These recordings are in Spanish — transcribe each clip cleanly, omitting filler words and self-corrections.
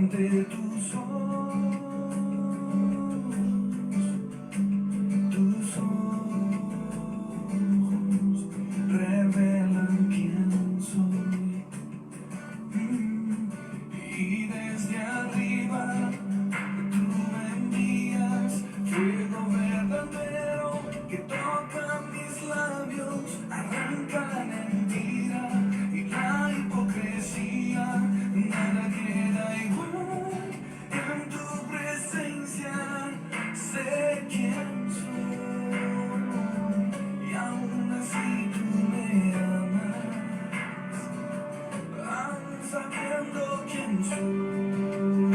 ante tus ojos revelan quién soy. Y desde arriba tú me envías fuego verdadero que toca mis labios, arranca la mentira y la hipocresía. Nada queda igual en tu presencia. Sé quién soy y aún así tú me amas, aún sabiendo quién soy.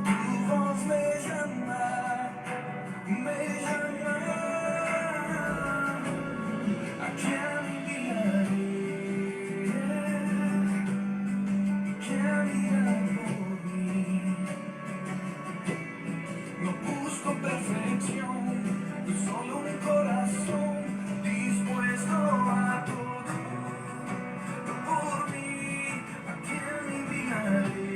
Tu voz me llama, ¿a quién enviaré? ¿Quién irá por mí? No busco perfección, solo un corazón dispuesto a todo por mí. ¿A quién enviaré?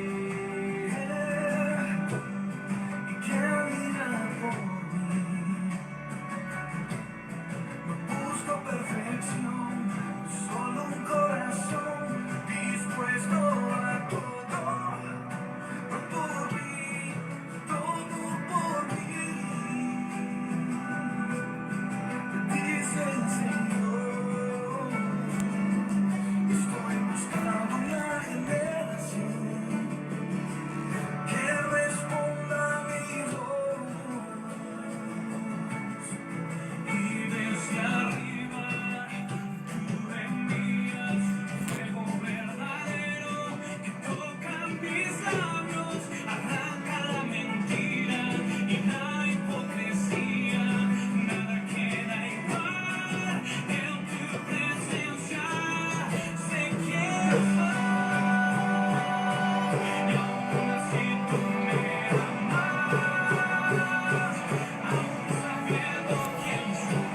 ¿Y quién irá por mí? No busco perfección, solo un corazón dispuesto a todo por mí, todo por mí. Dice el Señor, estoy buscando una generación que responda a mi voz. Y desde arriba tú envías fuego verdadero que toca mis labios, arranca la mentira y la hipocresía. Nada queda igual en tu presencia. Sé quién soy y aún así tú me amas, aún sabiendo quién soy.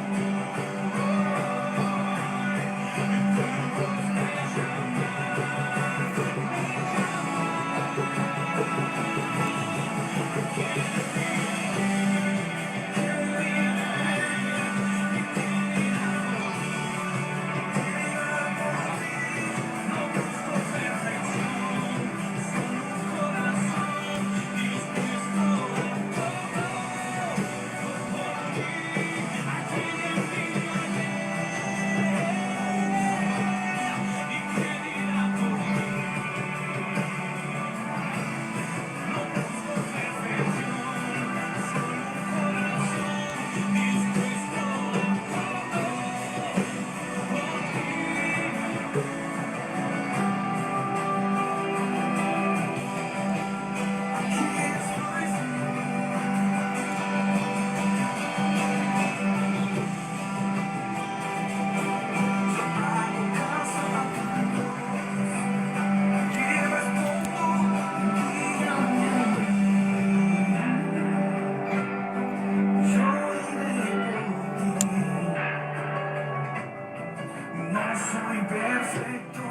No soy perfecto,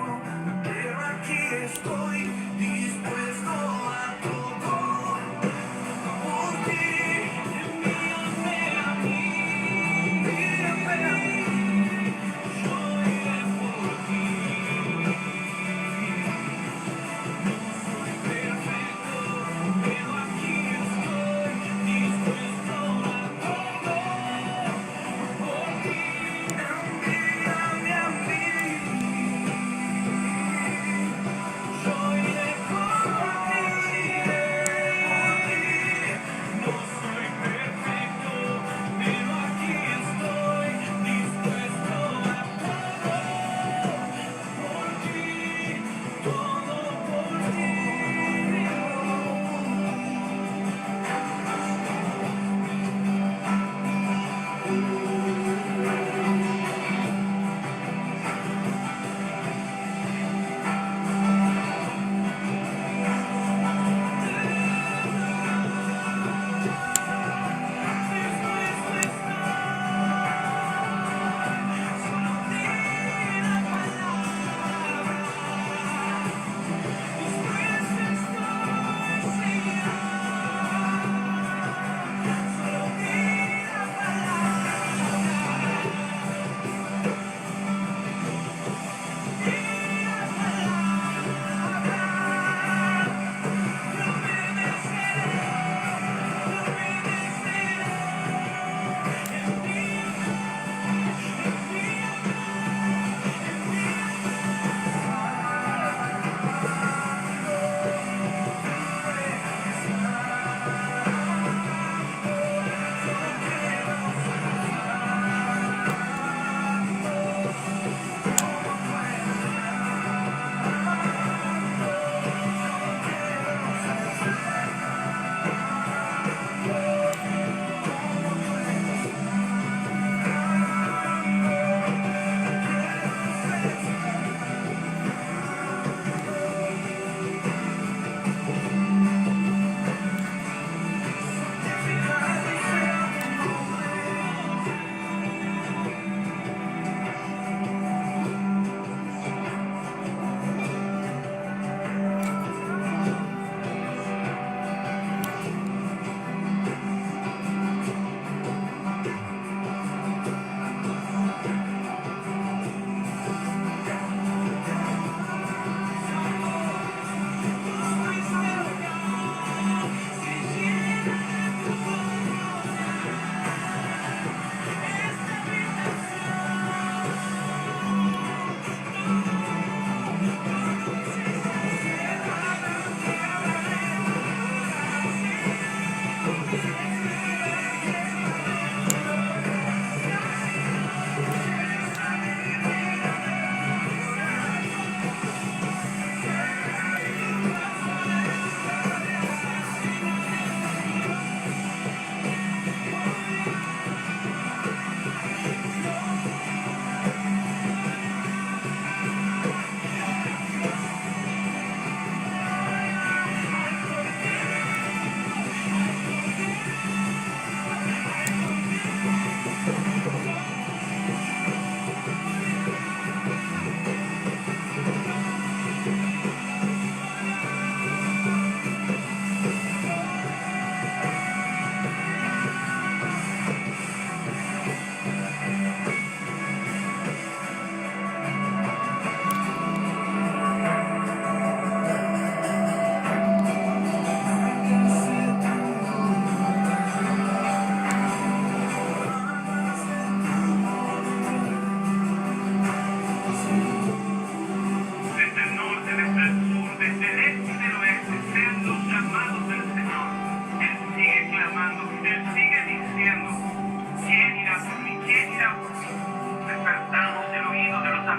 pero aquí estoy dispuesto a todo por ti. Envíame a mí, envíame a mí, yo iré por ti. No soy perfecto, pero aquí estoy dispuesto a todo por ti. Envíame a mí, yo iré por ti.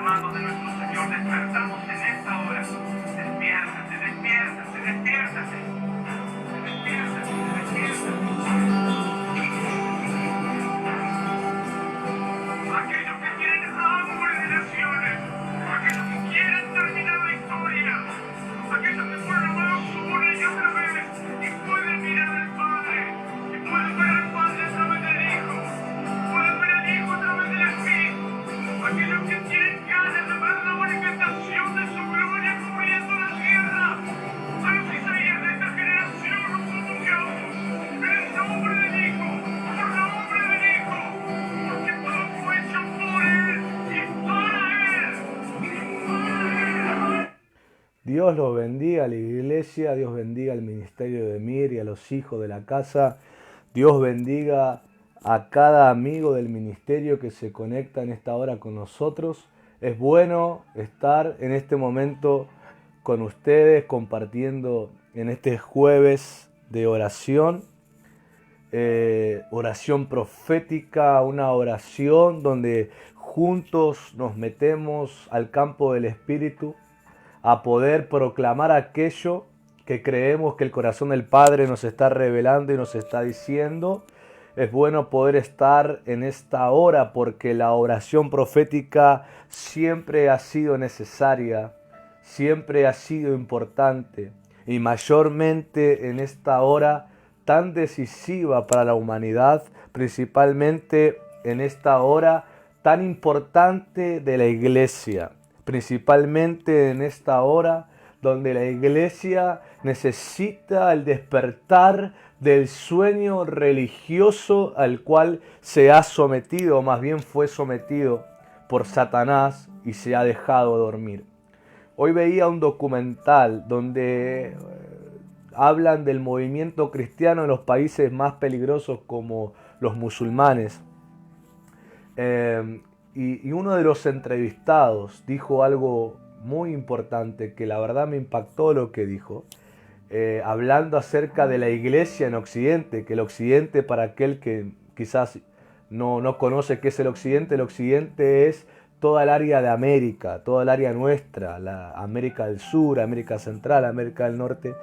mano de nuestro Señor. Despertamos en esta hora. Despiértate, despiértate, despiértate. Despiértate, despiértate. Aquellos que tienen hambre de naciones, aquellos que quieren terminar la historia, aquellos que fueron amados una y otra vez y pueden mirar al Padre, y pueden ver al Padre a través del Hijo, pueden ver al Hijo a través del Espíritu, aquellos que tienen ganas de ver la manifestación de su gloria cubriendo la tierra, a los Isaías de esta generación nos convocamos en el nombre del Hijo, por nombre del Hijo, porque todo fue hecho por Él y para Él, y para Él. Dios los bendiga a la iglesia, Dios bendiga al ministerio de Mir y a los hijos de la casa. Dios bendiga a cada amigo del ministerio que se conecta en esta hora con nosotros. Es bueno estar en este momento con ustedes compartiendo en este jueves de oración. Oración profética, una oración donde juntos nos metemos al campo del Espíritu a poder proclamar aquello que creemos que el corazón del Padre nos está revelando y nos está diciendo. Es bueno poder estar en esta hora porque la oración profética siempre ha sido necesaria, siempre ha sido importante y mayormente en esta hora tan decisiva para la humanidad, principalmente en esta hora tan importante de la iglesia. Principalmente en esta hora donde la iglesia necesita el despertar del sueño religioso al cual se ha sometido, o más bien fue sometido por Satanás y se ha dejado dormir. Hoy veía un documental donde hablan del movimiento cristiano en los países más peligrosos como los musulmanes. Y uno de los entrevistados dijo algo muy importante que la verdad me impactó lo que dijo, hablando acerca de la iglesia en Occidente, que el Occidente, para aquel que quizás no conoce qué es el Occidente es toda el área de América, toda el área nuestra, la América del Sur, América Central, América del Norte,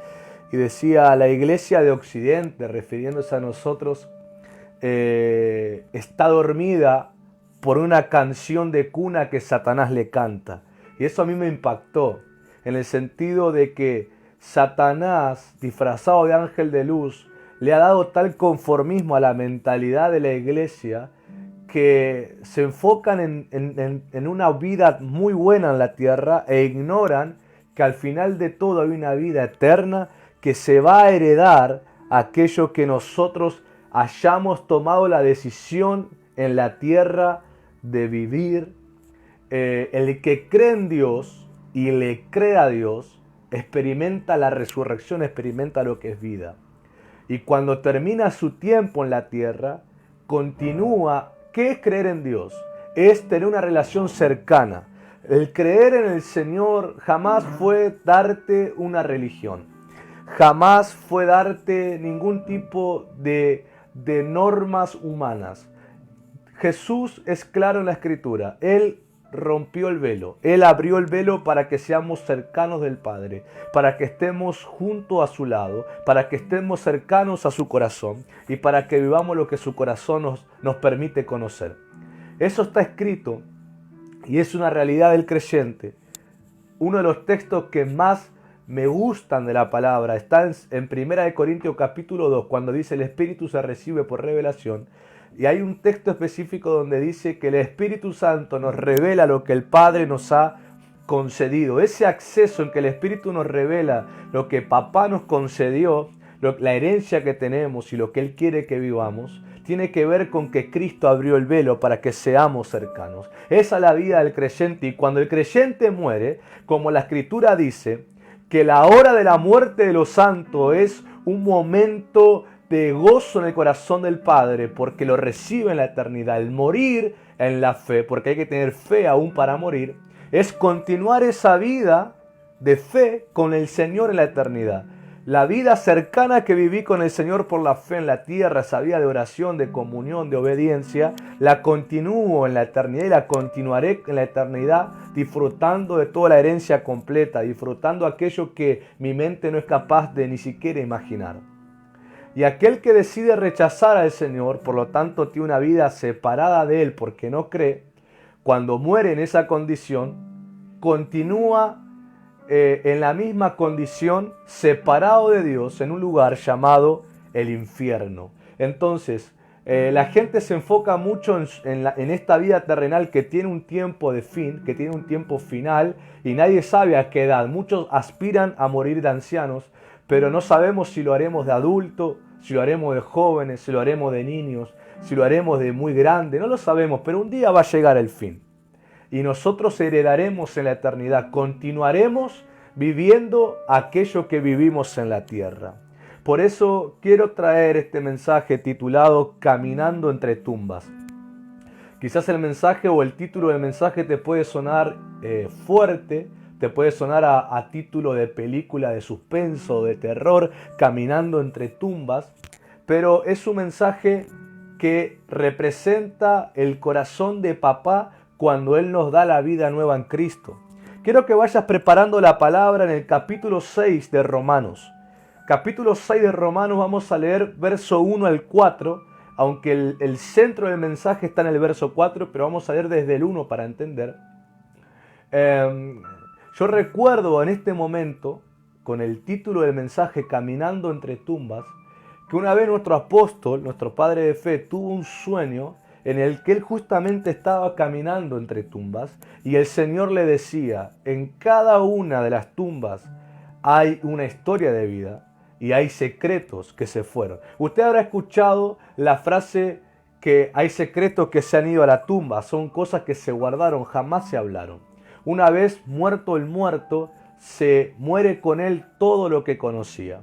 y decía la iglesia de Occidente, refiriéndose a nosotros, está dormida por una canción de cuna que Satanás le canta. Y eso a mí me impactó, en el sentido de que Satanás, disfrazado de ángel de luz, le ha dado tal conformismo a la mentalidad de la iglesia que se enfocan en una vida muy buena en la tierra e ignoran que al final de todo hay una vida eterna que se va a heredar aquello que nosotros hayamos tomado la decisión en la tierra de vivir. El que cree en Dios y le cree a Dios experimenta la resurrección, experimenta lo que es vida. Y cuando termina su tiempo en la tierra, continúa. ¿Qué es creer en Dios? Es tener una relación cercana. El creer en el Señor jamás fue darte una religión. Jamás fue darte ningún tipo de normas humanas. Jesús es claro en la Escritura. Él rompió el velo. Él abrió el velo para que seamos cercanos del Padre, para que estemos junto a su lado, para que estemos cercanos a su corazón y para que vivamos lo que su corazón nos permite conocer. Eso está escrito y es una realidad del creyente. Uno de los textos que más me gustan de la palabra está en 1 Corintios capítulo 2, cuando dice el Espíritu se recibe por revelación. Y hay un texto específico donde dice que el Espíritu Santo nos revela lo que el Padre nos ha concedido. Ese acceso en que el Espíritu nos revela lo que Papá nos concedió, la herencia que tenemos y lo que Él quiere que vivamos, tiene que ver con que Cristo abrió el velo para que seamos cercanos. Esa es la vida del creyente. Y cuando el creyente muere, como la Escritura dice, que la hora de la muerte de los santos es un momento de gozo en el corazón del Padre, porque lo recibe en la eternidad. El morir en la fe, porque hay que tener fe aún para morir, es continuar esa vida de fe con el Señor en la eternidad. La vida cercana que viví con el Señor por la fe en la tierra, esa vida de oración, de comunión, de obediencia, la continúo en la eternidad y la continuaré en la eternidad disfrutando de toda la herencia completa, disfrutando aquello que mi mente no es capaz de ni siquiera imaginar. Y aquel que decide rechazar al Señor, por lo tanto tiene una vida separada de Él porque no cree, cuando muere en esa condición, continúa en la misma condición, separado de Dios, en un lugar llamado el infierno. Entonces, la gente se enfoca mucho en esta vida terrenal que tiene un tiempo de fin, que tiene un tiempo final, y nadie sabe a qué edad. Muchos aspiran a morir de ancianos, pero no sabemos si lo haremos de adulto, si lo haremos de jóvenes, si lo haremos de niños, si lo haremos de muy grande, no lo sabemos, pero un día va a llegar el fin. Y nosotros heredaremos en la eternidad, continuaremos viviendo aquello que vivimos en la tierra. Por eso quiero traer este mensaje titulado Caminando entre tumbas. Quizás el mensaje o el título del mensaje te puede sonar fuerte, te puede sonar a título de película de suspenso, de terror, Caminando entre tumbas, pero es un mensaje que representa el corazón de papá cuando Él nos da la vida nueva en Cristo. Quiero que vayas preparando la palabra en el capítulo 6 de Romanos. Capítulo 6 de Romanos, vamos a leer verso 1 al 4, aunque el centro del mensaje está en el verso 4, pero vamos a leer desde el 1 para entender. Yo recuerdo en este momento, con el título del mensaje Caminando entre tumbas, que una vez nuestro apóstol, nuestro padre de fe, tuvo un sueño en el que él justamente estaba caminando entre tumbas y el Señor le decía, en cada una de las tumbas hay una historia de vida y hay secretos que se fueron. Usted habrá escuchado la frase que hay secretos que se han ido a la tumba, son cosas que se guardaron, jamás se hablaron. Una vez muerto el muerto, se muere con él todo lo que conocía.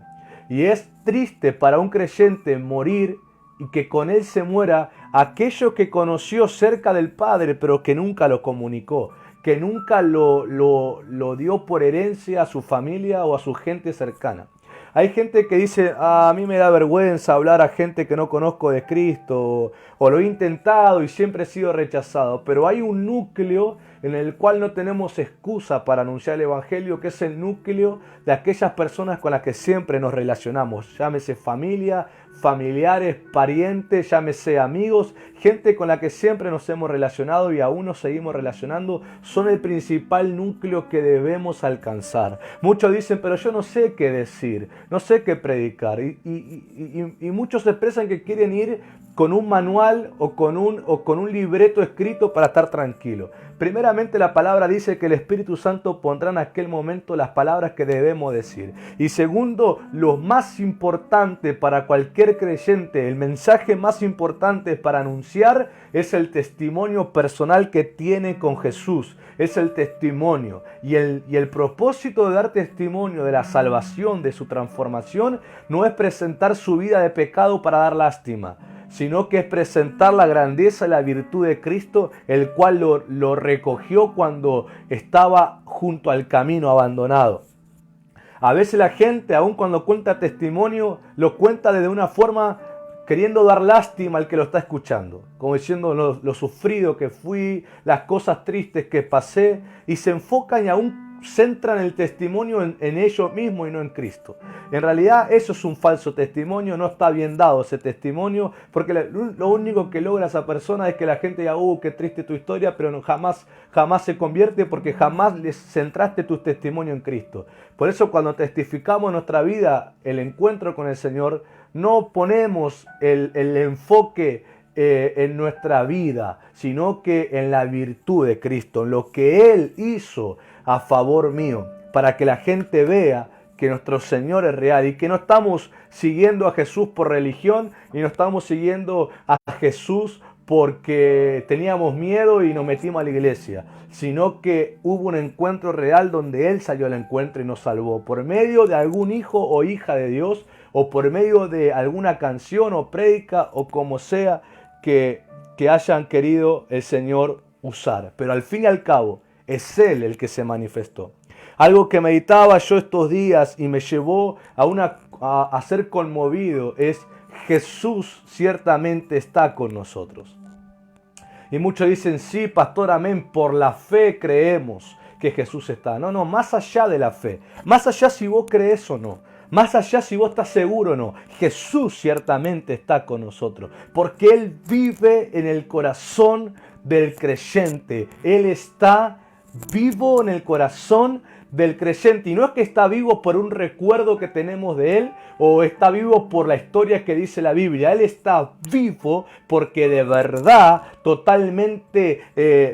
Y es triste para un creyente morir y que con él se muera aquello que conoció cerca del Padre, pero que nunca lo comunicó, que nunca lo dio por herencia a su familia o a su gente cercana. Hay gente que dice, a mí me da vergüenza hablar a gente que no conozco de Cristo, o lo he intentado y siempre he sido rechazado, pero hay un núcleo en el cual no tenemos excusa para anunciar el Evangelio, que es el núcleo de aquellas personas con las que siempre nos relacionamos, llámese familia, familiares, parientes, llámese amigos, gente con la que siempre nos hemos relacionado y aún nos seguimos relacionando, son el principal núcleo que debemos alcanzar. Muchos dicen, pero yo no sé qué decir, no sé qué predicar, y muchos expresan que quieren ir con un manual o con un libreto escrito para estar tranquilo. Primeramente la palabra dice que el Espíritu Santo pondrá en aquel momento las palabras que debemos decir. Y segundo, lo más importante para cualquier creyente, el mensaje más importante para anunciar es el testimonio personal que tiene con Jesús. Es el testimonio. Y el propósito de dar testimonio de la salvación, de su transformación, no es presentar su vida de pecado para dar lástima, sino que es presentar la grandeza y la virtud de Cristo, el cual lo recogió cuando estaba junto al camino abandonado. A veces la gente, aun cuando cuenta testimonio, lo cuenta de una forma queriendo dar lástima al que lo está escuchando, como diciendo lo sufrido que fui, las cosas tristes que pasé, y se enfocan y aún centran el testimonio en ellos mismos y no en Cristo. En realidad eso es un falso testimonio, no está bien dado ese testimonio, porque lo único que logra esa persona es que la gente diga, qué triste tu historia, pero jamás se convierte porque jamás les centraste tu testimonio en Cristo. Por eso cuando testificamos en nuestra vida el encuentro con el Señor, no ponemos el enfoque en nuestra vida, sino que en la virtud de Cristo, en lo que Él hizo a favor mío, para que la gente vea que nuestro Señor es real y que no estamos siguiendo a Jesús por religión y no estamos siguiendo a Jesús porque teníamos miedo y nos metimos a la iglesia, sino que hubo un encuentro real donde Él salió al encuentro y nos salvó por medio de algún hijo o hija de Dios, o por medio de alguna canción o prédica o como sea que hayan querido el Señor usar. Pero al fin y al cabo es Él el que se manifestó. Algo que meditaba yo estos días y me llevó a ser conmovido es: Jesús ciertamente está con nosotros. Y muchos dicen: sí, pastor, amén, por la fe creemos que Jesús está. No, más allá de la fe, más allá si vos crees o no, más allá si vos estás seguro o no, Jesús ciertamente está con nosotros, porque Él vive en el corazón del creyente. Él está vivo en el corazón del creyente, y no es que está vivo por un recuerdo que tenemos de Él o está vivo por la historia que dice la Biblia. Él está vivo porque de verdad, totalmente,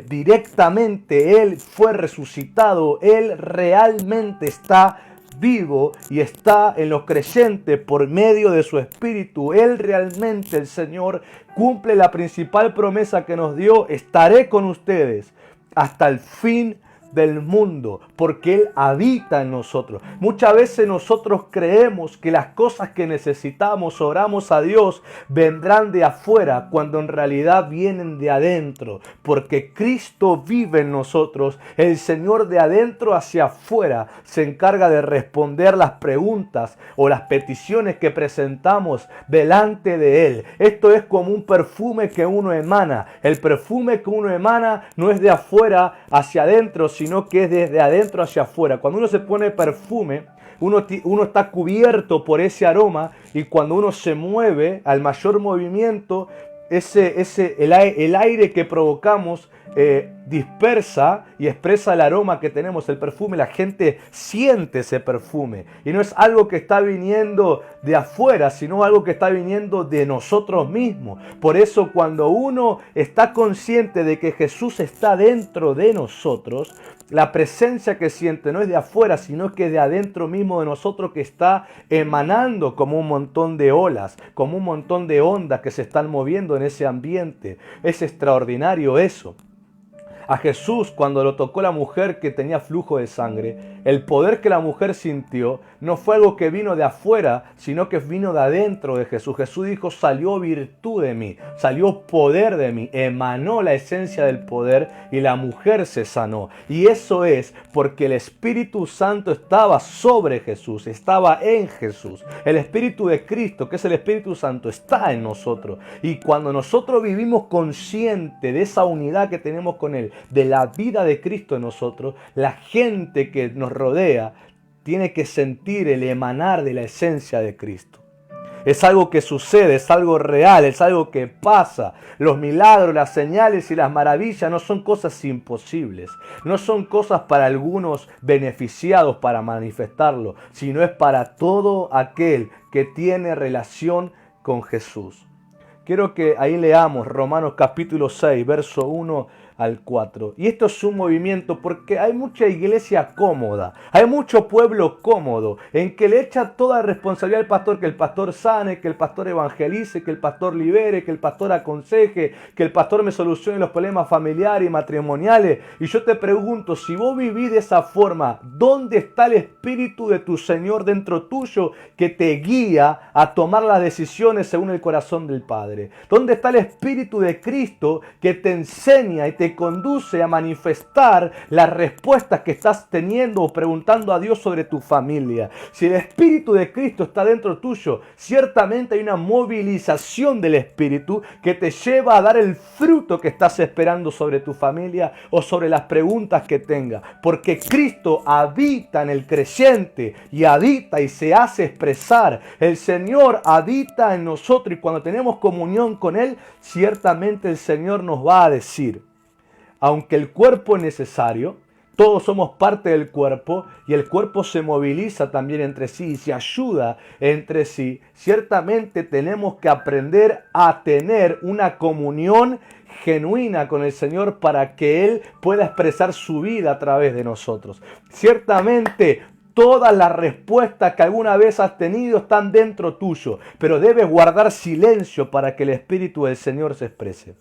directamente, Él fue resucitado. Él realmente está vivo y está en los creyentes por medio de su Espíritu. Él realmente, el Señor, cumple la principal promesa que nos dio: estaré con ustedes hasta el fin del mundo, porque Él habita en nosotros. Muchas veces nosotros creemos que las cosas que necesitamos, oramos a Dios, vendrán de afuera, cuando en realidad vienen de adentro, porque Cristo vive en nosotros. El Señor de adentro hacia afuera se encarga de responder las preguntas o las peticiones que presentamos delante de Él. Esto es como un perfume que uno emana. El perfume que uno emana no es de afuera hacia adentro, sino que es desde adentro hacia afuera. Cuando uno se pone perfume, uno está cubierto por ese aroma, y cuando uno se mueve, al mayor movimiento, el aire que provocamos dispersa y expresa el aroma que tenemos, el perfume. La gente siente ese perfume, y no es algo que está viniendo de afuera, sino algo que está viniendo de nosotros mismos. Por eso, cuando uno está consciente de que Jesús está dentro de nosotros, la presencia que siente no es de afuera, sino que es de adentro mismo de nosotros, que está emanando como un montón de olas, como un montón de ondas que se están moviendo en ese ambiente. Es extraordinario eso. A Jesús, cuando lo tocó la mujer que tenía flujo de sangre, el poder que la mujer sintió no fue algo que vino de afuera, sino que vino de adentro de Jesús. Jesús dijo: salió virtud de mí, salió poder de mí, emanó la esencia del poder, y la mujer se sanó. Y eso es porque el Espíritu Santo estaba sobre Jesús, estaba en Jesús. El Espíritu de Cristo, que es el Espíritu Santo, está en nosotros. Y cuando nosotros vivimos consciente de esa unidad que tenemos con Él, de la vida de Cristo en nosotros, la gente que nos rodea tiene que sentir el emanar de la esencia de Cristo. Es algo que sucede, es algo real, es algo que pasa. Los milagros, las señales y las maravillas no son cosas imposibles, no son cosas para algunos beneficiados para manifestarlo, sino es para todo aquel que tiene relación con Jesús. Quiero que ahí leamos Romanos capítulo 6, verso 1 al 4. Y esto es un movimiento porque hay mucha iglesia cómoda, hay mucho pueblo cómodo, en que le echa toda la responsabilidad al pastor, que el pastor sane, que el pastor evangelice, que el pastor libere, que el pastor aconseje, que el pastor me solucione los problemas familiares y matrimoniales. Y yo te pregunto, si vos vivís de esa forma, ¿dónde está el Espíritu de tu Señor dentro tuyo que te guía a tomar las decisiones según el corazón del Padre? ¿Dónde está el Espíritu de Cristo que te enseña y te conduce a manifestar las respuestas que estás teniendo o preguntando a Dios sobre tu familia? Si el Espíritu de Cristo está dentro tuyo, ciertamente hay una movilización del Espíritu que te lleva a dar el fruto que estás esperando sobre tu familia o sobre las preguntas que tenga, porque Cristo habita en el creyente y habita y se hace expresar. El Señor habita en nosotros, y cuando tenemos comunión con Él, ciertamente el Señor nos va a decir: aunque el cuerpo es necesario, todos somos parte del cuerpo, y el cuerpo se moviliza también entre sí y se ayuda entre sí, ciertamente tenemos que aprender a tener una comunión genuina con el Señor para que Él pueda expresar su vida a través de nosotros. Ciertamente todas las respuestas que alguna vez has tenido están dentro tuyo, pero debes guardar silencio para que el Espíritu del Señor se exprese.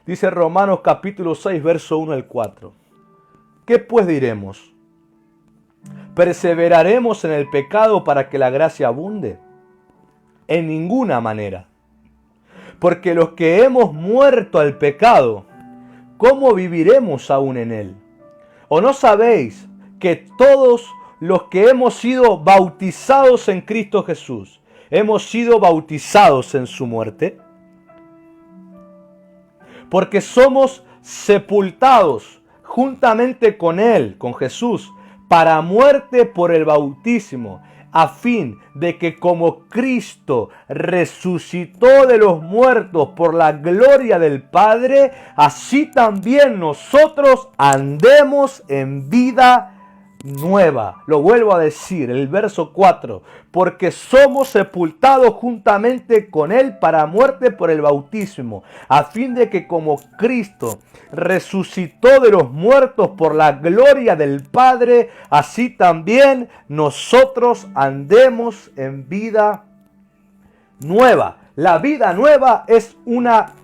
Dice Romanos capítulo 6, verso 1 al 4. ¿Qué pues diremos? ¿Perseveraremos en el pecado para que la gracia abunde? En ninguna manera. Porque los que hemos muerto al pecado, ¿cómo viviremos aún en él? ¿O no sabéis que todos los que hemos sido bautizados en Cristo Jesús, hemos sido bautizados en su muerte? Porque somos sepultados juntamente con Él, con Jesús, para muerte por el bautismo, a fin de que como Cristo resucitó de los muertos por la gloria del Padre, así también nosotros andemos en vida nueva. Lo vuelvo a decir, el verso 4, porque somos sepultados juntamente con Él para muerte por el bautismo, a fin de que como Cristo resucitó de los muertos por la gloria del Padre, así también nosotros andemos en vida nueva. La vida nueva es una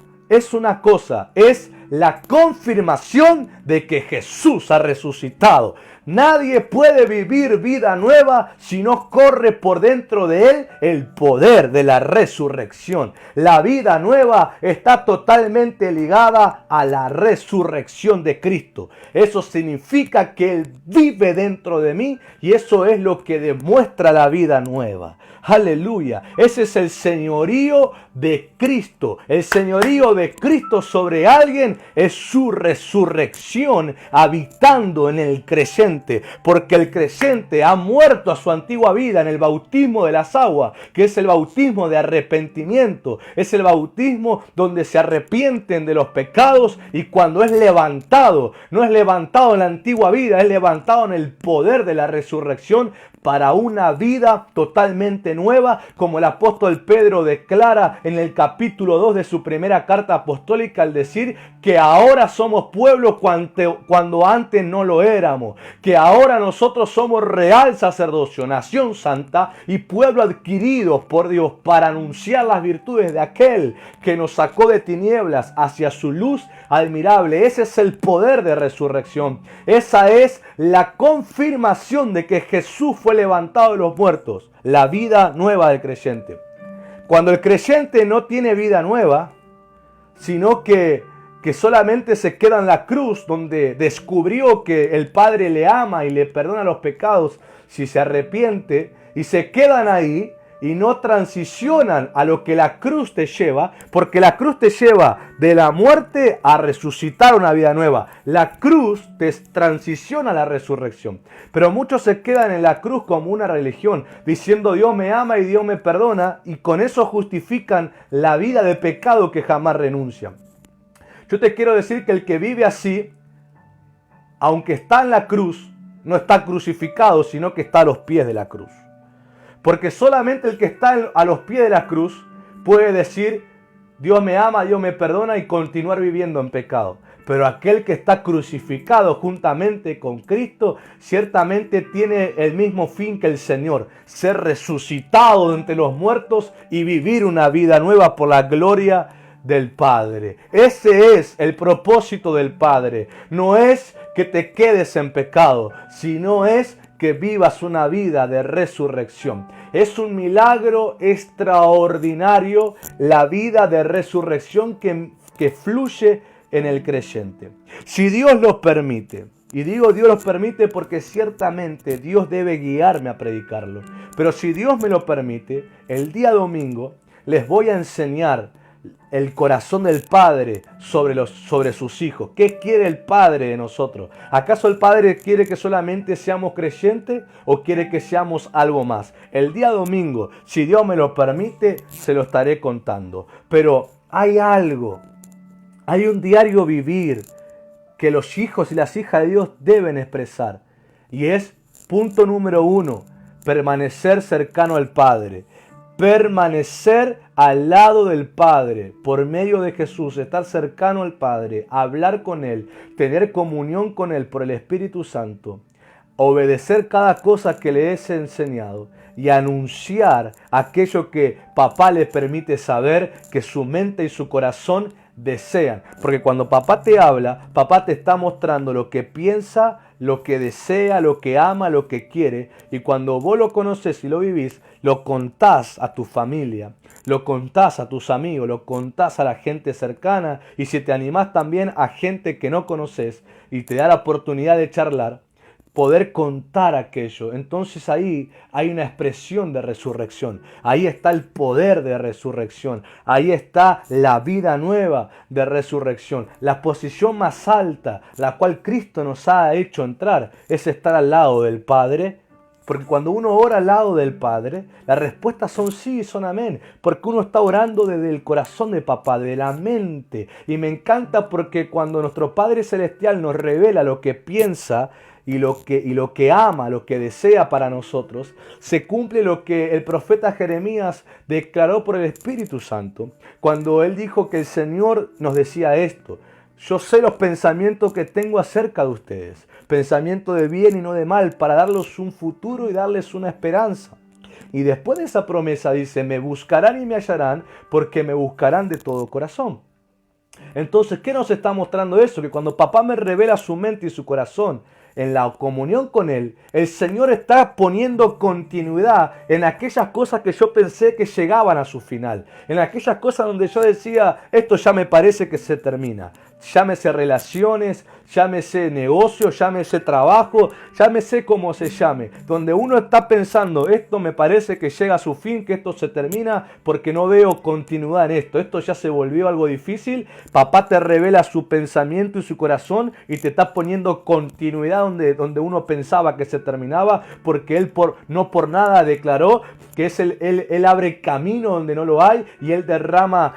cosa, es la confirmación de que Jesús ha resucitado. Nadie puede vivir vida nueva si no corre por dentro de él el poder de la resurrección. La vida nueva está totalmente ligada a la resurrección de Cristo. Eso significa que Él vive dentro de mí y eso es lo que demuestra la vida nueva. Aleluya. Ese es el señorío de Cristo. El señorío de Cristo sobre alguien es su resurrección habitando en el creyente. Porque el creyente ha muerto a su antigua vida en el bautismo de las aguas, que es el bautismo de arrepentimiento. Es el bautismo donde se arrepienten de los pecados y cuando es levantado, no es levantado en la antigua vida, es levantado en el poder de la resurrección para una vida totalmente nueva, como el apóstol Pedro declara en el capítulo 2 de su primera carta apostólica al decir que ahora somos pueblo cuando antes no lo éramos, que ahora nosotros somos real sacerdocio, nación santa y pueblo adquirido por Dios para anunciar las virtudes de aquel que nos sacó de tinieblas hacia su luz admirable. Ese es el poder de resurrección. Esa es la confirmación de que Jesús fue levantado de los muertos, la vida nueva del creyente. Cuando el creyente no tiene vida nueva, sino que solamente se queda en la cruz donde descubrió que el Padre le ama y le perdona los pecados si se arrepiente, y se quedan ahí y no transicionan a lo que la cruz te lleva, porque la cruz te lleva de la muerte a resucitar una vida nueva. La cruz te transiciona a la resurrección. Pero muchos se quedan en la cruz como una religión, diciendo Dios me ama y Dios me perdona, y con eso justifican la vida de pecado que jamás renuncian. Yo te quiero decir que el que vive así, aunque está en la cruz, no está crucificado, sino que está a los pies de la cruz. Porque solamente el que está a los pies de la cruz puede decir, Dios me ama, Dios me perdona y continuar viviendo en pecado. Pero aquel que está crucificado juntamente con Cristo, ciertamente tiene el mismo fin que el Señor, ser resucitado de entre los muertos y vivir una vida nueva por la gloria del Padre. Ese es el propósito del Padre. No es que te quedes en pecado, sino es que vivas una vida de resurrección. Es un milagro extraordinario la vida de resurrección que fluye en el creyente. Si Dios lo permite, y digo Dios lo permite porque ciertamente Dios debe guiarme a predicarlo, pero si Dios me lo permite, el día domingo les voy a enseñar el corazón del Padre sobre sus hijos. ¿Qué quiere el Padre de nosotros? ¿Acaso el Padre quiere que solamente seamos creyentes o quiere que seamos algo más? El día domingo, si Dios me lo permite, se lo estaré contando. Pero hay algo, hay un diario vivir que los hijos y las hijas de Dios deben expresar. Y es, punto número 1, permanecer cercano al Padre. Permanecer al lado del Padre por medio de Jesús, estar cercano al Padre, hablar con Él, tener comunión con Él por el Espíritu Santo, obedecer cada cosa que le es enseñado y anunciar aquello que papá le permite saber, que su mente y su corazón desean. Porque cuando papá te habla, papá te está mostrando lo que piensa, lo que desea, lo que ama, lo que quiere. Y cuando vos lo conoces y lo vivís, lo contás a tu familia, lo contás a tus amigos, lo contás a la gente cercana. Y si te animás también a gente que no conoces y te da la oportunidad de charlar, poder contar aquello. Entonces ahí hay una expresión de resurrección. Ahí está el poder de resurrección. Ahí está la vida nueva de resurrección. La posición más alta, la cual Cristo nos ha hecho entrar, es estar al lado del Padre. Porque cuando uno ora al lado del Padre, las respuestas son sí y son amén. Porque uno está orando desde el corazón de papá, de la mente. Y me encanta porque cuando nuestro Padre Celestial nos revela lo que piensa y lo que ama, lo que desea para nosotros, se cumple lo que el profeta Jeremías declaró por el Espíritu Santo. Cuando él dijo que el Señor nos decía esto: yo sé los pensamientos que tengo acerca de ustedes, pensamiento de bien y no de mal, para darles un futuro y darles una esperanza. Y después de esa promesa dice: me buscarán y me hallarán, porque me buscarán de todo corazón. Entonces, ¿qué nos está mostrando eso? Que cuando papá me revela su mente y su corazón en la comunión con Él, el Señor está poniendo continuidad en aquellas cosas que yo pensé que llegaban a su final, en aquellas cosas donde yo decía, esto ya me parece que se termina. Llámese relaciones, llámese negocio, llámese trabajo, llámese como se llame. Donde uno está pensando, esto me parece que llega a su fin, que esto se termina porque no veo continuidad en esto. Esto ya se volvió algo difícil. Papá te revela su pensamiento y su corazón y te está poniendo continuidad donde uno pensaba que se terminaba, porque Él no por nada declaró que es él abre camino donde no lo hay y Él derrama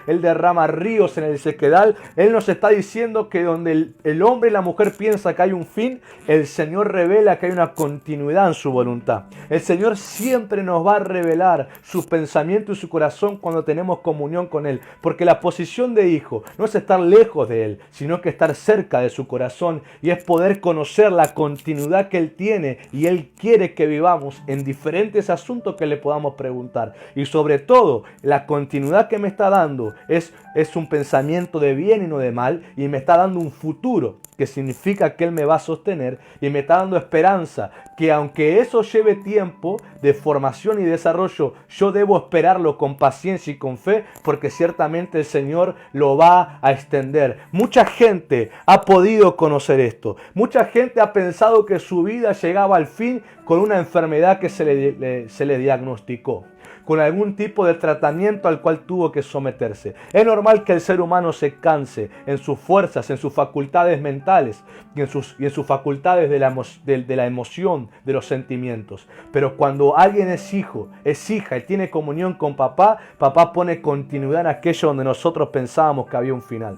ríos en el sequedal. Él nos está diciendo que donde el hombre y la mujer piensa que hay un fin, el Señor revela que hay una continuidad en su voluntad. El Señor siempre nos va a revelar sus pensamientos y su corazón cuando tenemos comunión con Él, porque la posición de hijo no es estar lejos de Él, sino que estar cerca de su corazón, y es poder conocer la continuidad que Él tiene y Él quiere que vivamos en diferentes asuntos que le podamos preguntar. Y sobre todo, la continuidad que me está dando es un pensamiento de bien y no de mal, y me está dando un futuro, que significa que Él me va a sostener, y me está dando esperanza, que aunque eso lleve tiempo de formación y desarrollo, yo debo esperarlo con paciencia y con fe, porque ciertamente el Señor lo va a extender. Mucha gente ha podido conocer esto. Mucha gente ha pensado que su vida llegaba al fin con una enfermedad que se le diagnosticó, con algún tipo de tratamiento al cual tuvo que someterse. Es normal que el ser humano se canse en sus fuerzas, en sus facultades mentales y en sus facultades de la emoción, de los sentimientos. Pero cuando alguien es hijo, es hija y tiene comunión con papá, papá pone continuidad en aquello donde nosotros pensábamos que había un final.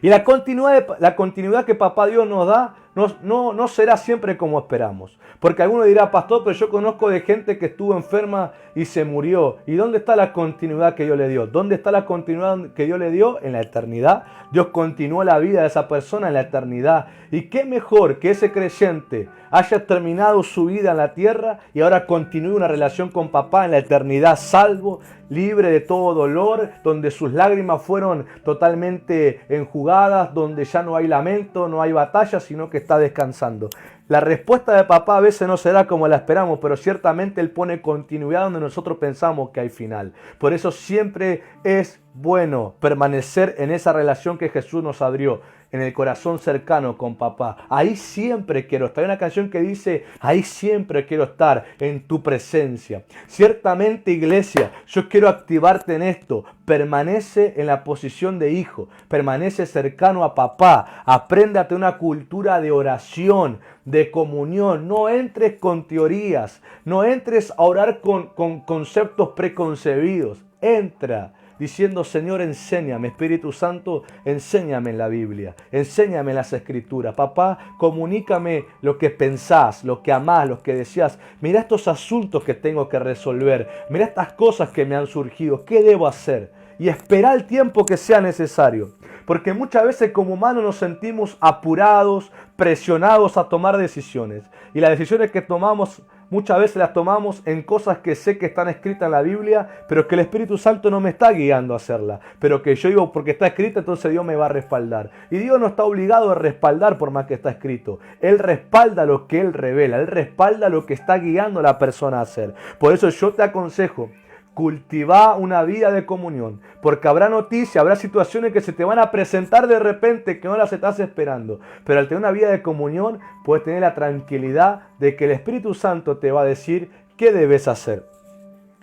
Y la continuidad que papá Dios nos da no será siempre como esperamos. Porque alguno dirá, pastor, pero yo conozco de gente que estuvo enferma y se murió. ¿Y dónde está la continuidad que Dios le dio? ¿Dónde está la continuidad que Dios le dio? En la eternidad. Dios continuó la vida de esa persona en la eternidad. Y qué mejor que ese creyente haya terminado su vida en la tierra y ahora continúe una relación con papá en la eternidad, salvo, libre de todo dolor, donde sus lágrimas fueron totalmente enjugadas, donde ya no hay lamento, no hay batalla, sino que está descansando. La respuesta de papá a veces no será como la esperamos, pero ciertamente Él pone continuidad donde nosotros pensamos que hay final. Por eso siempre es bueno permanecer en esa relación que Jesús nos abrió, en el corazón cercano con papá. Ahí siempre quiero estar. Hay una canción que dice, ahí siempre quiero estar en tu presencia. Ciertamente, iglesia, yo quiero activarte en esto. Permanece en la posición de hijo. Permanece cercano a papá. Apréndate una cultura de oración, de comunión. No entres con teorías. No entres a orar con conceptos preconcebidos. Entra diciendo, Señor, enséñame, Espíritu Santo, enséñame en la Biblia, enséñame en las Escrituras. Papá, comunícame lo que pensás, lo que amás, lo que deseás. Mira estos asuntos que tengo que resolver. Mira estas cosas que me han surgido. ¿Qué debo hacer? Y espera el tiempo que sea necesario. Porque muchas veces como humanos nos sentimos apurados, presionados a tomar decisiones. Y las decisiones que tomamos muchas veces las tomamos en cosas que sé que están escritas en la Biblia, pero que el Espíritu Santo no me está guiando a hacerla. Pero que yo digo, porque está escrita, entonces Dios me va a respaldar. Y Dios no está obligado a respaldar por más que está escrito. Él respalda lo que Él revela. Él respalda lo que está guiando a la persona a hacer. Por eso yo te aconsejo, Cultiva una vida de comunión, porque habrá noticias, habrá situaciones que se te van a presentar de repente que no las estás esperando. Pero al tener una vida de comunión, puedes tener la tranquilidad de que el Espíritu Santo te va a decir qué debes hacer.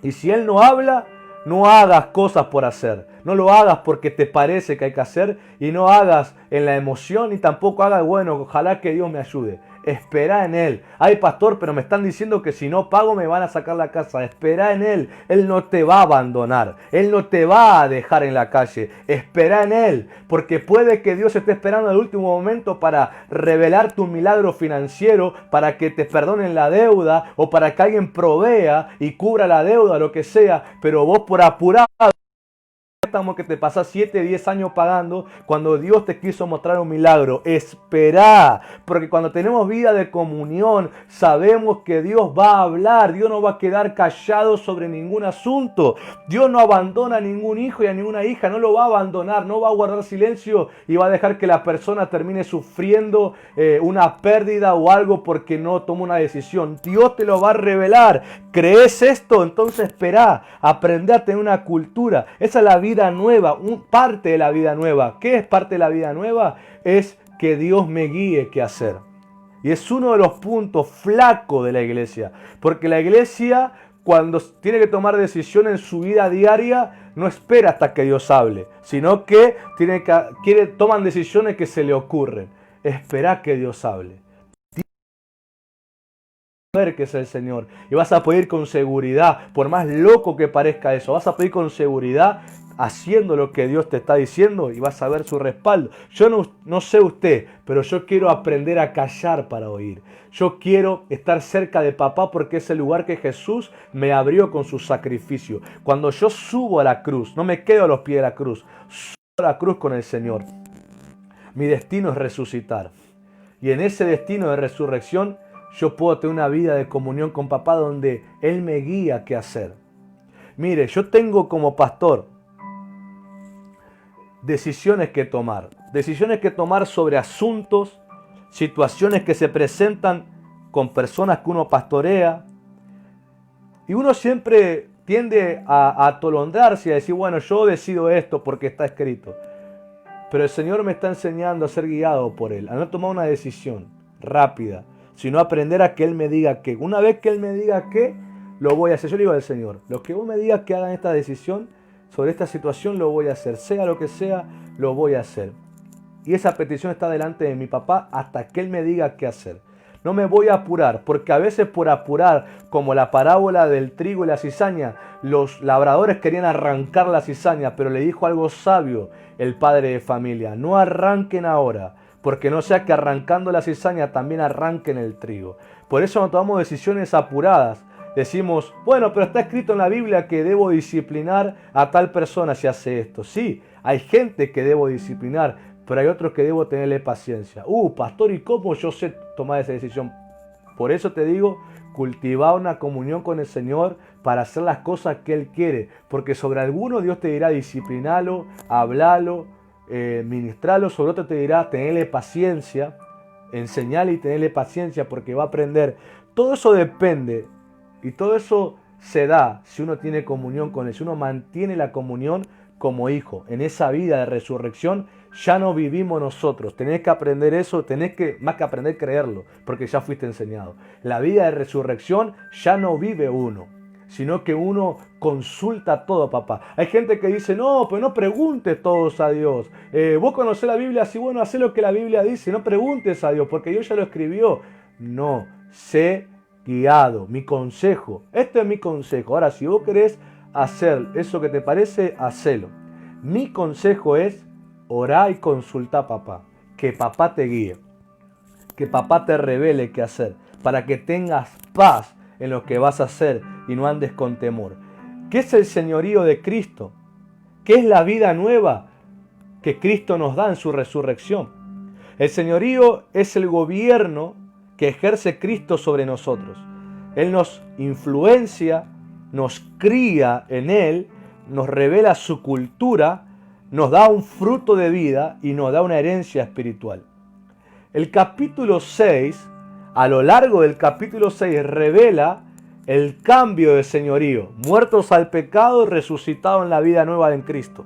Y si Él no habla, no hagas cosas por hacer. No lo hagas porque te parece que hay que hacer y no hagas en la emoción y tampoco hagas, bueno, ojalá que Dios me ayude. Espera en Él. Ay, pastor, pero me están diciendo que si no pago me van a sacar la casa. Espera en Él. Él no te va a abandonar. Él no te va a dejar en la calle. Espera en Él. Porque puede que Dios esté esperando al último momento para revelar tu milagro financiero, para que te perdonen la deuda o para que alguien provea y cubra la deuda, lo que sea. Pero vos por apurado que te pasas 7, 10 años pagando cuando Dios te quiso mostrar un milagro. Espera, porque cuando tenemos vida de comunión sabemos que Dios va a hablar. Dios no va a quedar callado sobre ningún asunto. Dios no abandona a ningún hijo y a ninguna hija, no lo va a abandonar, no va a guardar silencio y va a dejar que la persona termine sufriendo una pérdida o algo porque no toma una decisión. Dios te lo va a revelar. ¿Crees esto? Entonces espera, aprende a tener una cultura. Esa es la vida nueva, parte de la vida nueva. ¿Qué es parte de la vida nueva? Es que Dios me guíe qué hacer. Y es uno de los puntos flacos de la iglesia. Porque la iglesia, cuando tiene que tomar decisiones en su vida diaria, no espera hasta que Dios hable, sino que toman decisiones que se le ocurren. Espera que Dios hable. Ver que es el Señor y vas a poder ir con seguridad, por más loco que parezca eso, vas a poder ir con seguridad haciendo lo que Dios te está diciendo y vas a ver su respaldo. Yo no sé usted, pero yo quiero aprender a callar para oír. Yo quiero estar cerca de papá porque es el lugar que Jesús me abrió con su sacrificio. Cuando yo subo a la cruz, no me quedo a los pies de la cruz, subo a la cruz con el Señor. Mi destino es resucitar y en ese destino de resurrección yo puedo tener una vida de comunión con papá donde Él me guía qué hacer. Mire, yo tengo como pastor decisiones que tomar sobre asuntos, situaciones que se presentan con personas que uno pastorea. Y uno siempre tiende a atolondrarse y a decir, bueno, yo decido esto porque está escrito. Pero el Señor me está enseñando a ser guiado por Él, a no tomar una decisión rápida, sino aprender a que Él me diga qué. Una vez que Él me diga qué, lo voy a hacer. Yo le digo al Señor, lo que vos me digas que hagan esta decisión sobre esta situación, lo voy a hacer. Sea lo que sea, lo voy a hacer. Y esa petición está delante de mi papá hasta que Él me diga qué hacer. No me voy a apurar, porque a veces por apurar, como la parábola del trigo y la cizaña, los labradores querían arrancar la cizaña, pero le dijo algo sabio el padre de familia: no arranquen ahora, porque no sea que arrancando la cizaña también arranquen el trigo. Por eso cuando tomamos decisiones apuradas, decimos, bueno, pero está escrito en la Biblia que debo disciplinar a tal persona si hace esto. Sí, hay gente que debo disciplinar, pero hay otros que debo tenerle paciencia. Pastor, ¿y cómo yo sé tomar esa decisión? Por eso te digo, cultivar una comunión con el Señor para hacer las cosas que Él quiere. Porque sobre alguno Dios te dirá disciplinalo, hablalo, ministrarlo, sobre otro te dirá tenerle paciencia, enseñarle y tenerle paciencia porque va a aprender. Todo eso depende y todo eso se da si uno tiene comunión con Él, si uno mantiene la comunión como hijo. En esa vida de resurrección ya no vivimos nosotros. Tenés que aprender eso, tenés que, más que aprender, creerlo, porque ya fuiste enseñado. La vida de resurrección ya no vive uno, sino que uno consulta todo, papá. Hay gente que dice, no, pero no preguntes todos a Dios. Vos conocés la Biblia, así bueno, hacé lo que la Biblia dice, no preguntes a Dios, porque Dios ya lo escribió. No, sé guiado. Mi consejo, este es mi consejo. Ahora, si vos querés hacer eso que te parece, hacelo. Mi consejo es orar y consultar a papá. Que papá te guíe. Que papá te revele qué hacer. Para que tengas paz en lo que vas a hacer y no andes con temor. ¿Qué es el señorío de Cristo? ¿Qué es la vida nueva que Cristo nos da en su resurrección? El señorío es el gobierno que ejerce Cristo sobre nosotros. Él nos influencia, nos cría en Él, nos revela su cultura, nos da un fruto de vida y nos da una herencia espiritual. El capítulo 6, a lo largo del capítulo 6, revela el cambio de señorío, muertos al pecado y resucitados en la vida nueva en Cristo.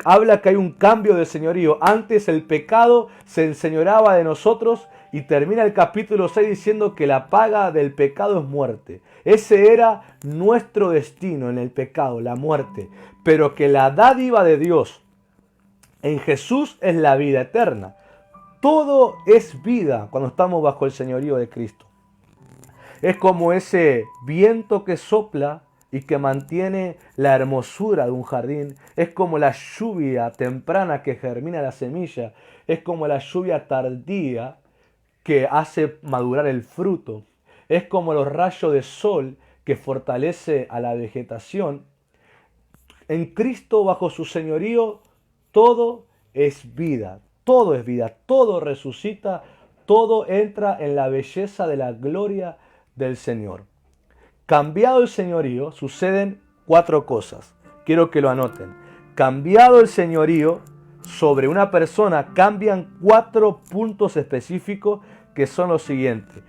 Habla que hay un cambio de señorío. Antes el pecado se enseñoreaba de nosotros y termina el capítulo 6 diciendo que la paga del pecado es muerte. Ese era nuestro destino en el pecado, la muerte. Pero que la dádiva de Dios en Jesús es la vida eterna. Todo es vida cuando estamos bajo el señorío de Cristo. Es como ese viento que sopla y que mantiene la hermosura de un jardín. Es como la lluvia temprana que germina la semilla. Es como la lluvia tardía que hace madurar el fruto. Es como los rayos de sol que fortalece a la vegetación. En Cristo, bajo su señorío, todo es vida. Todo es vida. Todo resucita. Todo entra en la belleza de la gloria del Señor. Cambiado el señorío, suceden 4 cosas. Quiero que lo anoten. Cambiado el señorío sobre una persona, cambian 4 puntos específicos que son los siguientes.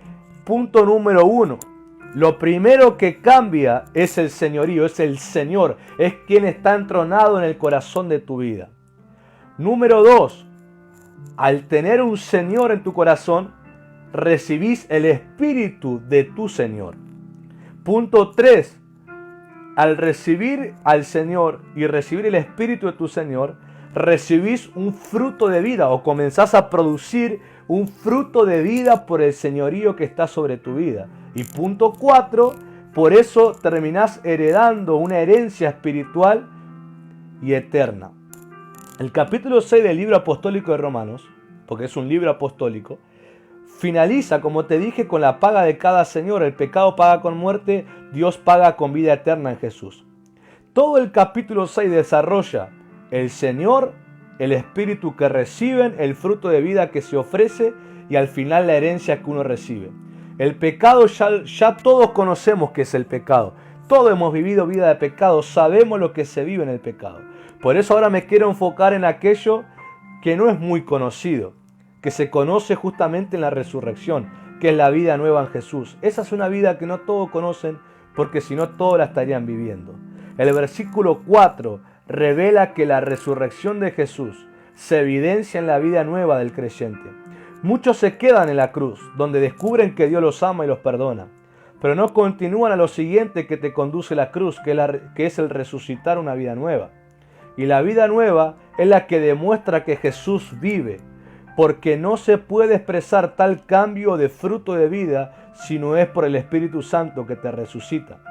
Punto número 1. Lo primero que cambia es el señorío, es el Señor. Es quien está entronado en el corazón de tu vida. Número 2. Al tener un Señor en tu corazón, recibís el Espíritu de tu Señor. Punto 3. Al recibir al Señor y recibir el Espíritu de tu Señor, recibís un fruto de vida o comenzás a producir un fruto de vida por el señorío que está sobre tu vida. Y punto 4. Por eso terminás heredando una herencia espiritual y eterna. El capítulo 6 del libro apostólico de Romanos, porque es un libro apostólico, finaliza, como te dije, con la paga de cada señor. El pecado paga con muerte, Dios paga con vida eterna en Jesús. Todo el capítulo 6 desarrolla el Señor, el Espíritu que reciben, el fruto de vida que se ofrece y al final la herencia que uno recibe. El pecado ya todos conocemos qué es el pecado. Todos hemos vivido vida de pecado, sabemos lo que se vive en el pecado. Por eso ahora me quiero enfocar en aquello que no es muy conocido, que se conoce justamente en la resurrección, que es la vida nueva en Jesús. Esa es una vida que no todos conocen, porque si no todos la estarían viviendo. El versículo 4 revela que la resurrección de Jesús se evidencia en la vida nueva del creyente. Muchos se quedan en la cruz, donde descubren que Dios los ama y los perdona, pero no continúan a lo siguiente que te conduce la cruz, que es el resucitar una vida nueva. Y la vida nueva es la que demuestra que Jesús vive, porque no se puede expresar tal cambio de fruto de vida si no es por el Espíritu Santo que te resucita.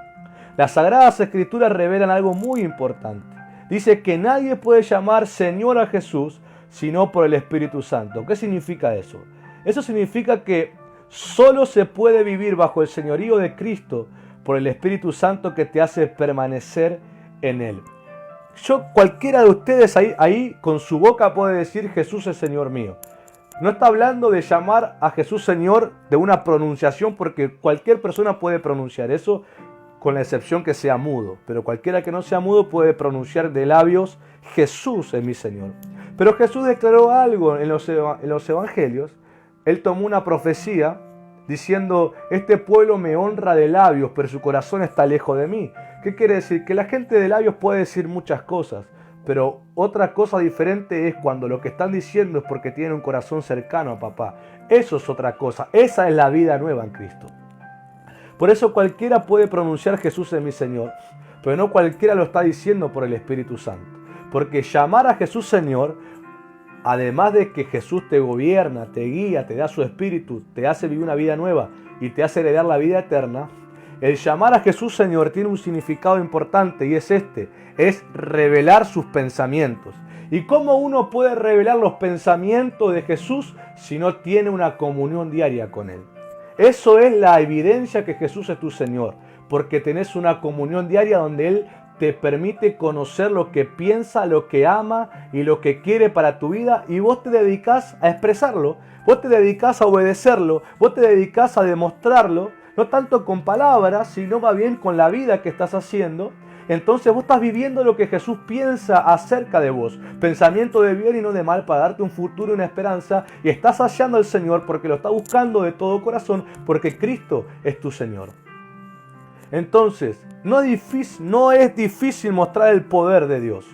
Las Sagradas Escrituras revelan algo muy importante. Dice que nadie puede llamar Señor a Jesús sino por el Espíritu Santo. ¿Qué significa eso? Eso significa que solo se puede vivir bajo el señorío de Cristo por el Espíritu Santo que te hace permanecer en Él. Cualquiera de ustedes ahí con su boca puede decir Jesús es Señor mío. No está hablando de llamar a Jesús Señor de una pronunciación, porque cualquier persona puede pronunciar eso, con la excepción que sea mudo. Pero cualquiera que no sea mudo puede pronunciar de labios Jesús es mi Señor. Pero Jesús declaró algo en los evangelios. Él tomó una profecía diciendo: este pueblo me honra de labios, pero su corazón está lejos de mí. ¿Qué quiere decir? Que la gente de labios puede decir muchas cosas, pero otra cosa diferente es cuando lo que están diciendo es porque tienen un corazón cercano a papá. Eso es otra cosa. Esa es la vida nueva en Cristo. Por eso cualquiera puede pronunciar Jesús es mi Señor, pero no cualquiera lo está diciendo por el Espíritu Santo. Porque llamar a Jesús Señor, además de que Jesús te gobierna, te guía, te da su Espíritu, te hace vivir una vida nueva y te hace heredar la vida eterna, el llamar a Jesús Señor tiene un significado importante, y es es revelar sus pensamientos. ¿Y cómo uno puede revelar los pensamientos de Jesús si no tiene una comunión diaria con Él? Eso es la evidencia que Jesús es tu Señor, porque tenés una comunión diaria donde Él te permite conocer lo que piensa, lo que ama y lo que quiere para tu vida, y vos te dedicás a expresarlo, vos te dedicás a obedecerlo, vos te dedicás a demostrarlo, no tanto con palabras, sino más bien con la vida que estás haciendo. Entonces vos estás viviendo lo que Jesús piensa acerca de vos, pensamiento de bien y no de mal, para darte un futuro y una esperanza, y estás hallando al Señor porque lo estás buscando de todo corazón, porque Cristo es tu Señor. Entonces, no es difícil mostrar el poder de Dios.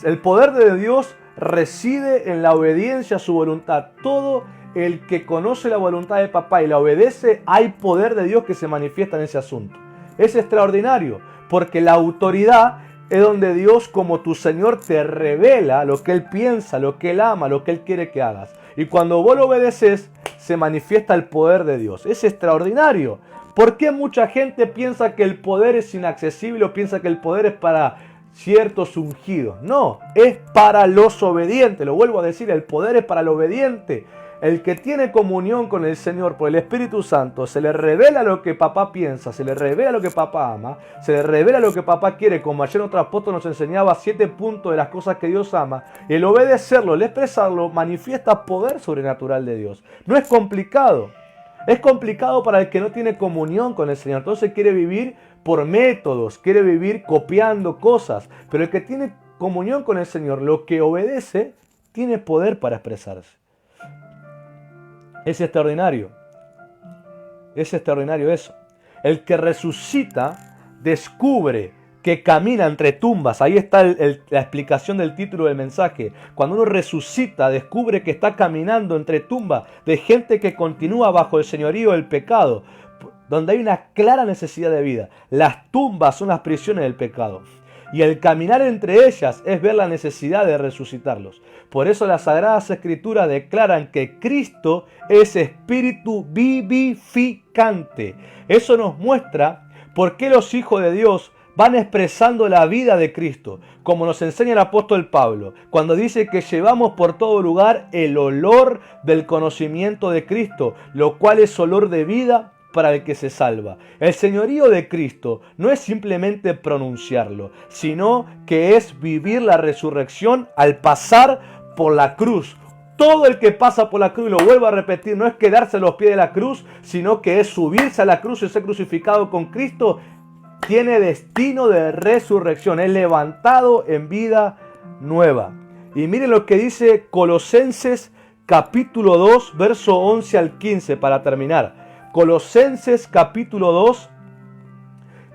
El poder de Dios reside en la obediencia a su voluntad. Todo el que conoce la voluntad de papá y la obedece, hay poder de Dios que se manifiesta en ese asunto. Es extraordinario, porque la autoridad es donde Dios, como tu Señor, te revela lo que Él piensa, lo que Él ama, lo que Él quiere que hagas. Y cuando vos lo obedeces, se manifiesta el poder de Dios. Es extraordinario. ¿Por qué mucha gente piensa que el poder es inaccesible o piensa que el poder es para ciertos ungidos? No, es para los obedientes. Lo vuelvo a decir, el poder es para el obediente. El que tiene comunión con el Señor por el Espíritu Santo, se le revela lo que papá piensa, se le revela lo que papá ama, se le revela lo que papá quiere, como ayer otro apóstol nos enseñaba 7 puntos de las cosas que Dios ama. Y el obedecerlo, el expresarlo, manifiesta poder sobrenatural de Dios. No es complicado. Es complicado para el que no tiene comunión con el Señor. Entonces quiere vivir por métodos, quiere vivir copiando cosas. Pero el que tiene comunión con el Señor, lo que obedece, tiene poder para expresarse. Es extraordinario. Es extraordinario eso. El que resucita descubre que camina entre tumbas. Ahí está la explicación del título del mensaje. Cuando uno resucita, descubre que está caminando entre tumbas de gente que continúa bajo el señorío del pecado, donde hay una clara necesidad de vida. Las tumbas son las prisiones del pecado. Y el caminar entre ellas es ver la necesidad de resucitarlos. Por eso las Sagradas Escrituras declaran que Cristo es espíritu vivificante. Eso nos muestra por qué los hijos de Dios van expresando la vida de Cristo, como nos enseña el apóstol Pablo, cuando dice que llevamos por todo lugar el olor del conocimiento de Cristo, lo cual es olor de vida para el que se salva. El señorío de Cristo no es simplemente pronunciarlo, sino que es vivir la resurrección al pasar por la cruz. Todo el que pasa por la cruz, y lo vuelvo a repetir, no es quedarse a los pies de la cruz, sino que es subirse a la cruz y ser crucificado con Cristo. Tiene destino de resurrección, es levantado en vida nueva. Y miren lo que dice Colosenses capítulo 2, verso 11 al 15 para terminar. Colosenses capítulo 2,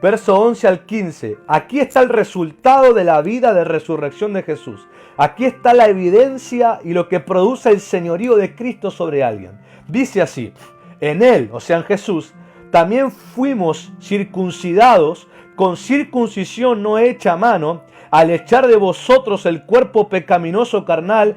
verso 11 al 15. Aquí está el resultado de la vida de resurrección de Jesús. Aquí está la evidencia y lo que produce el señorío de Cristo sobre alguien. Dice así: en Él, o sea en Jesús, también fuimos circuncidados con circuncisión no hecha a mano, al echar de vosotros el cuerpo pecaminoso carnal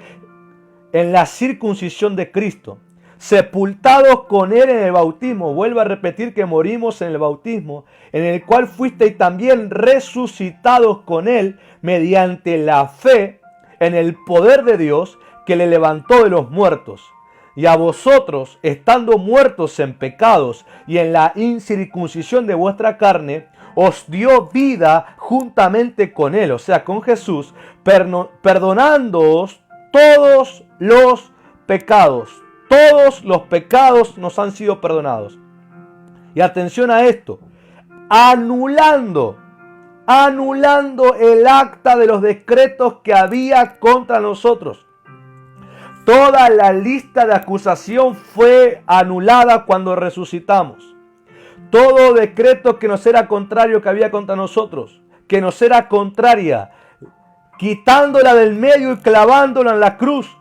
en la circuncisión de Cristo, sepultados con Él en el bautismo. Vuelvo a repetir que morimos en el bautismo, en el cual fuisteis también resucitados con Él mediante la fe en el poder de Dios que le levantó de los muertos. Y a vosotros, estando muertos en pecados y en la incircuncisión de vuestra carne, os dio vida juntamente con Él, o sea, con Jesús, perdonándoos todos los pecados. Todos los pecados nos han sido perdonados. Y atención a esto, anulando el acta de los decretos que había contra nosotros. Toda la lista de acusación fue anulada cuando resucitamos. Todo decreto que nos era contrario que había contra nosotros, que nos era contraria, quitándola del medio y clavándola en la cruz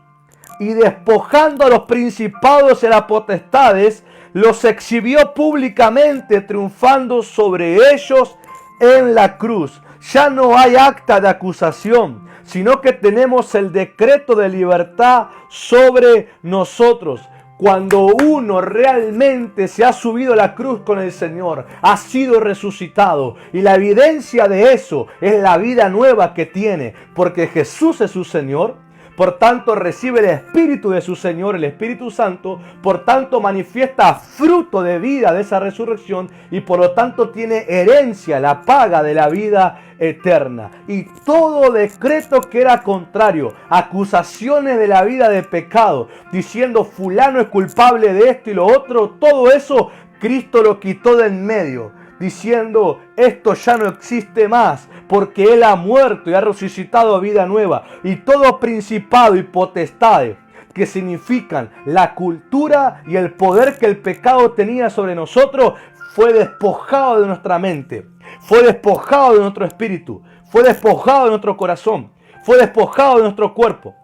y despojando a los principados y a las potestades, los exhibió públicamente, triunfando sobre ellos en la cruz. Ya no hay acta de acusación, sino que tenemos el decreto de libertad sobre nosotros. Cuando uno realmente se ha subido a la cruz con el Señor, ha sido resucitado. Y la evidencia de eso es la vida nueva que tiene, porque Jesús es su Señor. Por tanto, recibe el Espíritu de su Señor, el Espíritu Santo. Por tanto, manifiesta fruto de vida de esa resurrección. Y por lo tanto, tiene herencia, la paga de la vida eterna. Y todo decreto que era contrario, acusaciones de la vida de pecado, diciendo fulano es culpable de esto y lo otro, todo eso Cristo lo quitó de en medio, diciendo esto ya no existe más, porque Él ha muerto y ha resucitado a vida nueva. Y todo principado y potestades, que significan la cultura y el poder que el pecado tenía sobre nosotros, fue despojado de nuestra mente, fue despojado de nuestro espíritu, fue despojado de nuestro corazón, fue despojado de nuestro cuerpo.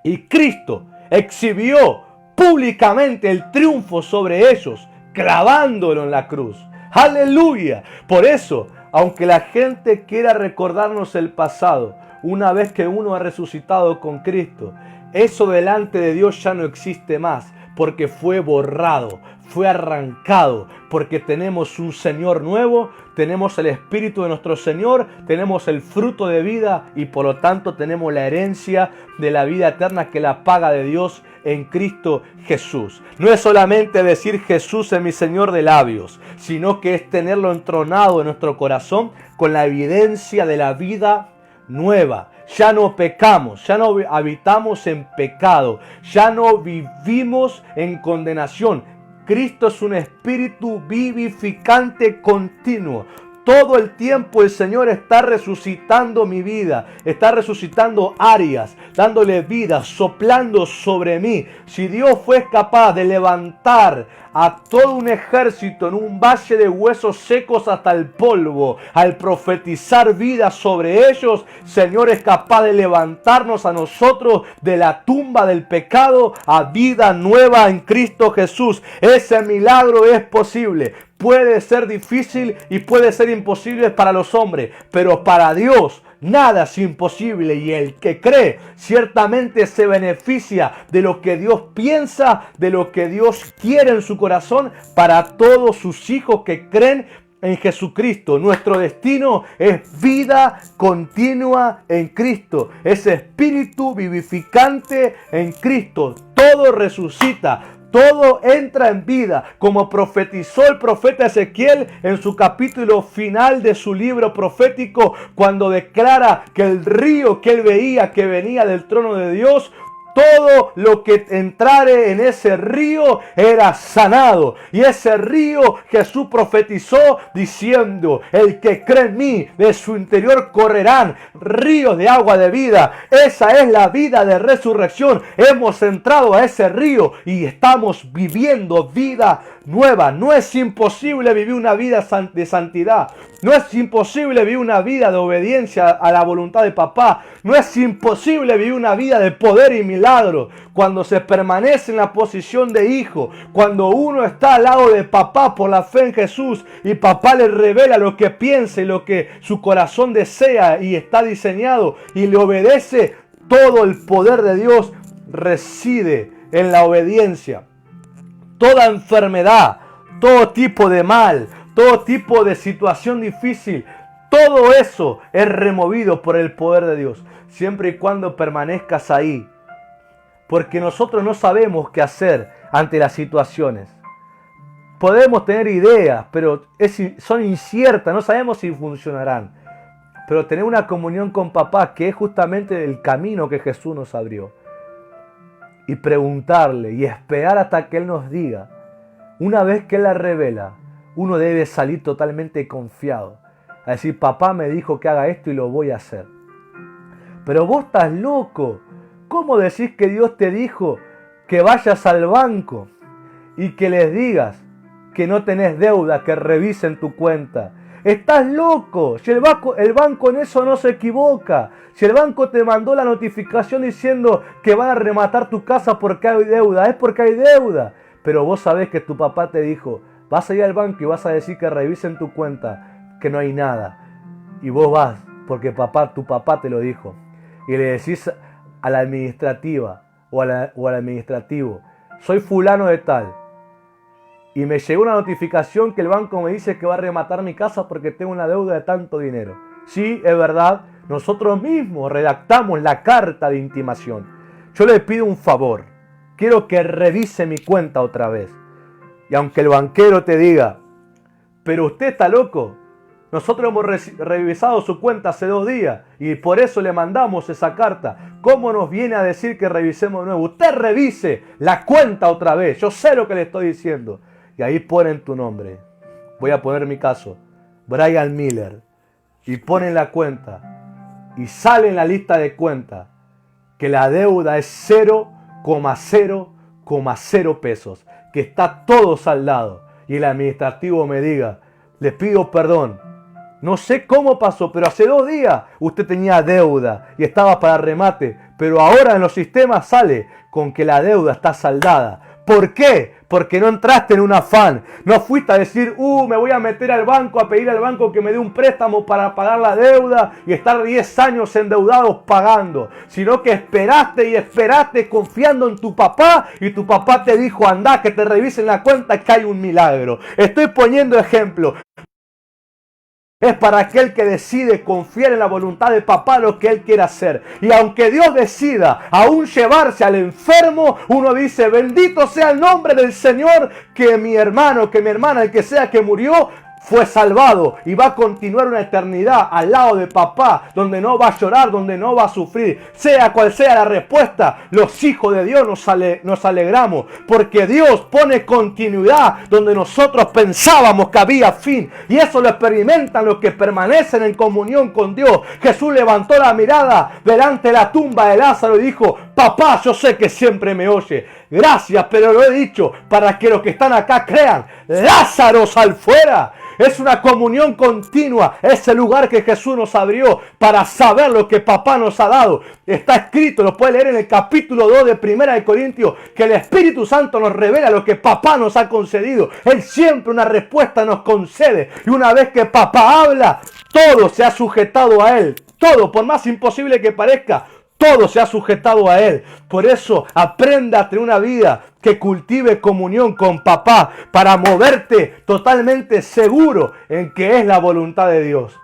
Y Cristo exhibió públicamente el triunfo sobre ellos, clavándolo en la cruz. ¡Aleluya! Por eso, aunque la gente quiera recordarnos el pasado, una vez que uno ha resucitado con Cristo, eso delante de Dios ya no existe más, porque fue borrado, fue arrancado, porque tenemos un Señor nuevo, tenemos el Espíritu de nuestro Señor, tenemos el fruto de vida y por lo tanto tenemos la herencia de la vida eterna, que es la paga de Dios en Cristo Jesús. No es solamente decir Jesús es mi Señor de labios, sino que es tenerlo entronado en nuestro corazón con la evidencia de la vida nueva. Ya no pecamos, ya no habitamos en pecado, ya no vivimos en condenación. Cristo es un espíritu vivificante continuo. Todo el tiempo el Señor está resucitando mi vida, está resucitando áreas, dándole vida, soplando sobre mí. Si Dios fue capaz de levantar a todo un ejército en un valle de huesos secos hasta el polvo, al profetizar vida sobre ellos, Señor es capaz de levantarnos a nosotros de la tumba del pecado a vida nueva en Cristo Jesús. Ese milagro es posible. Puede ser difícil y puede ser imposible para los hombres, pero para Dios nada es imposible, y el que cree ciertamente se beneficia de lo que Dios piensa, de lo que Dios quiere en su corazón para todos sus hijos que creen en Jesucristo. Nuestro destino es vida continua en Cristo, es espíritu vivificante en Cristo. Todo resucita. Todo entra en vida, como profetizó el profeta Ezequiel en su capítulo final de su libro profético, cuando declara que el río que él veía que venía del trono de Dios, todo lo que entrare en ese río era sanado. Y ese río Jesús profetizó diciendo: el que cree en mí, de su interior correrán ríos de agua de vida. Esa es la vida de resurrección. Hemos entrado a ese río y estamos viviendo vida nueva. No es imposible vivir una vida de santidad. No es imposible vivir una vida de obediencia a la voluntad de papá. No es imposible vivir una vida de poder y milagro. Cuando se permanece en la posición de hijo, cuando uno está al lado de papá por la fe en Jesús y papá le revela lo que piensa y lo que su corazón desea y está diseñado y le obedece, todo el poder de Dios reside en la obediencia. Toda enfermedad, todo tipo de mal, todo tipo de situación difícil, todo eso es removido por el poder de Dios, siempre y cuando permanezcas ahí. Porque nosotros no sabemos qué hacer ante las situaciones. Podemos tener ideas, pero son inciertas, no sabemos si funcionarán. Pero tener una comunión con papá, que es justamente el camino que Jesús nos abrió. Y preguntarle y esperar hasta que Él nos diga. Una vez que Él la revela, uno debe salir totalmente confiado. A decir: papá me dijo que haga esto y lo voy a hacer. Pero vos estás loco. ¿Cómo decís que Dios te dijo que vayas al banco y que les digas que no tenés deuda, que revisen tu cuenta? Estás loco. Si el banco en eso no se equivoca. Si el banco te mandó la notificación diciendo que van a rematar tu casa porque hay deuda, es porque hay deuda. Pero vos sabés que tu papá te dijo: vas a ir al banco y vas a decir que revisen tu cuenta, que no hay nada. Y vos vas porque tu papá te lo dijo. Y le decís a la administrativa o al administrativo: soy fulano de tal, y me llegó una notificación que el banco me dice que va a rematar mi casa porque tengo una deuda de tanto dinero. Sí, es verdad, nosotros mismos redactamos la carta de intimación. Yo le pido un favor, quiero que revise mi cuenta otra vez. Y aunque el banquero te diga: pero usted está loco, nosotros hemos revisado su cuenta hace 2 días y por eso le mandamos esa carta. ¿Cómo nos viene a decir que revisemos de nuevo? Usted revise la cuenta otra vez. Yo sé lo que le estoy diciendo. Y ahí ponen tu nombre. Voy a poner mi caso: Brian Miller. Y ponen la cuenta. Y sale en la lista de cuenta que la deuda es 0 0,0 pesos, que está todo saldado, y el administrativo me diga, le pido perdón, no sé cómo pasó, pero hace 2 días usted tenía deuda y estaba para remate, pero ahora en los sistemas sale con que la deuda está saldada. ¿Por qué? Porque no entraste en un afán. No fuiste a decir, me voy a meter al banco, a pedir al banco que me dé un préstamo para pagar la deuda y estar 10 años endeudados pagando. Sino que esperaste y esperaste confiando en tu papá y tu papá te dijo, anda, que te revisen la cuenta que hay un milagro. Estoy poniendo ejemplo. Es para aquel que decide confiar en la voluntad de papá lo que él quiere hacer. Y aunque Dios decida aún llevarse al enfermo, uno dice, bendito sea el nombre del Señor, que mi hermano, que mi hermana, el que sea que murió, fue salvado y va a continuar una eternidad al lado de papá, donde no va a llorar, donde no va a sufrir. Sea cual sea la respuesta, los hijos de Dios nos alegramos, porque Dios pone continuidad donde nosotros pensábamos que había fin, y eso lo experimentan los que permanecen en comunión con Dios. Jesús levantó la mirada delante de la tumba de Lázaro y dijo, papá, yo sé que siempre me oye, gracias, pero lo he dicho para que los que están acá crean. Lázaro, sal fuera. Es una comunión continua, es el lugar que Jesús nos abrió para saber lo que papá nos ha dado. Está escrito, lo puede leer en el capítulo 2 de 1 Corintios, que el Espíritu Santo nos revela lo que papá nos ha concedido. Él siempre una respuesta nos concede. Y una vez que papá habla, todo se ha sujetado a él. Todo, por más imposible que parezca, todo se ha sujetado a él. Por eso aprenda a tener una vida que cultive comunión con papá para moverte totalmente seguro en que es la voluntad de Dios.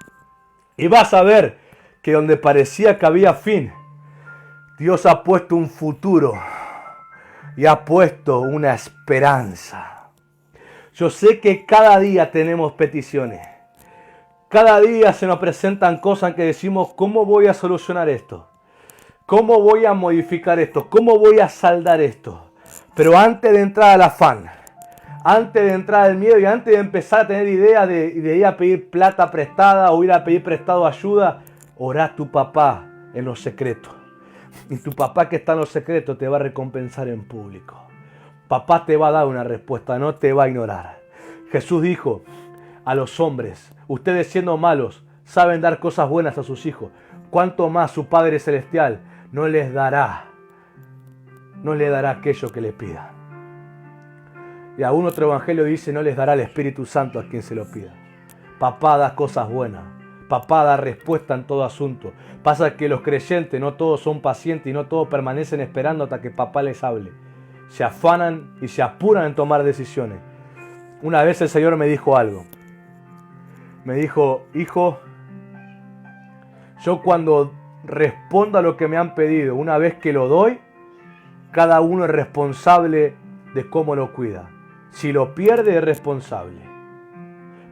Y vas a ver que donde parecía que había fin, Dios ha puesto un futuro y ha puesto una esperanza. Yo sé que cada día tenemos peticiones. Cada día se nos presentan cosas que decimos, ¿cómo voy a solucionar esto? ¿Cómo voy a modificar esto? ¿Cómo voy a saldar esto? Pero antes de entrar al afán, antes de entrar al miedo y antes de empezar a tener idea de ir a pedir plata prestada o ir a pedir prestado ayuda, orá a tu papá en los secretos. Y tu papá que está en los secretos te va a recompensar en público. Papá te va a dar una respuesta, no te va a ignorar. Jesús dijo a los hombres, ustedes siendo malos saben dar cosas buenas a sus hijos. ¿Cuánto más su Padre Celestial no les dará aquello que les pida? Y aún otro evangelio dice, no les dará el Espíritu Santo a quien se lo pida. Papá da cosas buenas. Papá da respuesta en todo asunto. Pasa que los creyentes no todos son pacientes y no todos permanecen esperando hasta que papá les hable. Se afanan y se apuran en tomar decisiones. Una vez el Señor me dijo algo. Me dijo, hijo, yo cuando respondo a lo que me han pedido, una vez que lo doy, cada uno es responsable de cómo lo cuida. Si lo pierde, es responsable.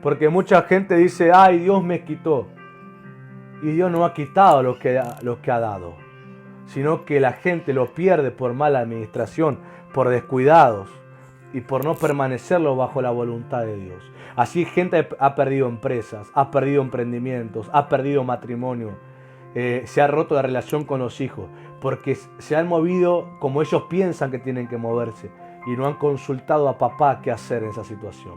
Porque mucha gente dice, ay, Dios me quitó. Y Dios no ha quitado lo que ha dado. Sino que la gente lo pierde por mala administración, por descuidados y por no permanecerlo bajo la voluntad de Dios. Así gente ha perdido empresas, ha perdido emprendimientos, ha perdido matrimonio, se ha roto la relación con los hijos, porque se han movido como ellos piensan que tienen que moverse y no han consultado a papá qué hacer en esa situación.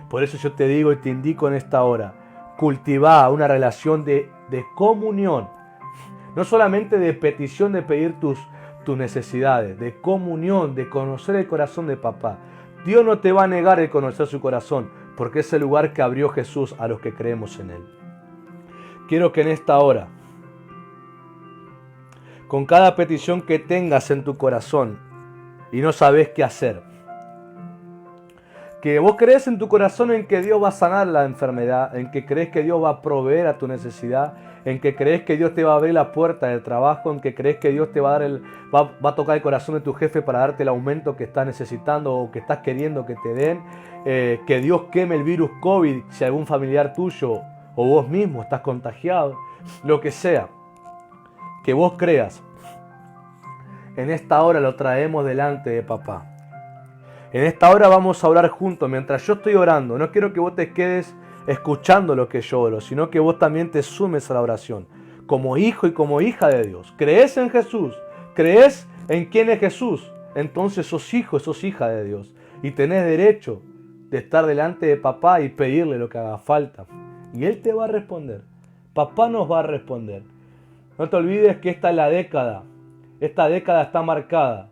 Por eso yo te digo y te indico en esta hora, cultiva una relación de comunión, no solamente de petición de pedir tus necesidades, de comunión, de conocer el corazón de papá. Dios no te va a negar el conocer su corazón, porque es el lugar que abrió Jesús a los que creemos en Él. Quiero que en esta hora, con cada petición que tengas en tu corazón y no sabes qué hacer, que vos crees en tu corazón en que Dios va a sanar la enfermedad, en que crees que Dios va a proveer a tu necesidad, en que crees que Dios te va a abrir la puerta del trabajo, en que crees que Dios te va a dar va a tocar el corazón de tu jefe para darte el aumento que estás necesitando o que estás queriendo que te den, que Dios queme el virus COVID si algún familiar tuyo o vos mismo estás contagiado, lo que sea, que vos creas. En esta hora lo traemos delante de papá. En esta hora vamos a orar juntos. Mientras yo estoy orando, no quiero que vos te quedes escuchando lo que yo oro, sino que vos también te sumes a la oración. Como hijo y como hija de Dios. ¿Crees en Jesús? ¿Crees en quién es Jesús, entonces sos hijo, sos hija de Dios. Y tenés derecho de estar delante de papá y pedirle lo que haga falta. Y Él te va a responder. Papá nos va a responder. No te olvides que esta es la década. Esta década está marcada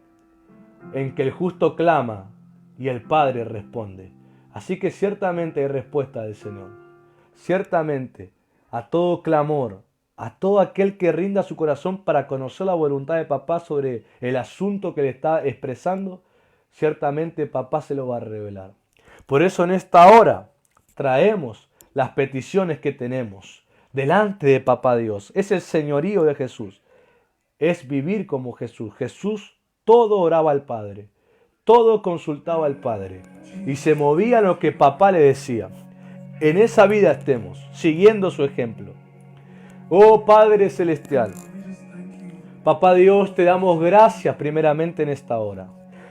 en que el justo clama y el Padre responde. Así que ciertamente hay respuesta del Señor. Ciertamente a todo clamor, a todo aquel que rinda su corazón para conocer la voluntad de papá sobre el asunto que le está expresando, ciertamente papá se lo va a revelar. Por eso en esta hora traemos las peticiones que tenemos delante de papá Dios. Es el señorío de Jesús. Es vivir como Jesús. Jesús todo oraba al Padre. Todo consultaba al Padre. Y se movía lo que papá le decía. En esa vida estemos, siguiendo su ejemplo. Oh Padre Celestial, papá Dios, te damos gracias primeramente en esta hora.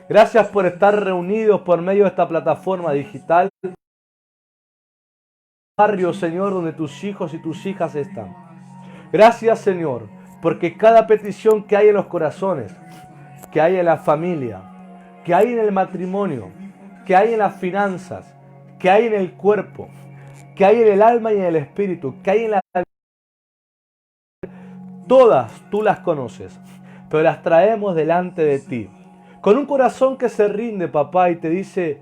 Gracias por estar reunidos por medio de esta plataforma digital. Barrio, Señor, donde tus hijos y tus hijas están. Gracias, Señor, porque cada petición que hay en los corazones, que hay en la familia, que hay en el matrimonio, que hay en las finanzas, que hay en el cuerpo, que hay en el alma y en el espíritu, que hay en la... Todas tú las conoces, pero las traemos delante de ti. Con un corazón que se rinde, papá, y te dice,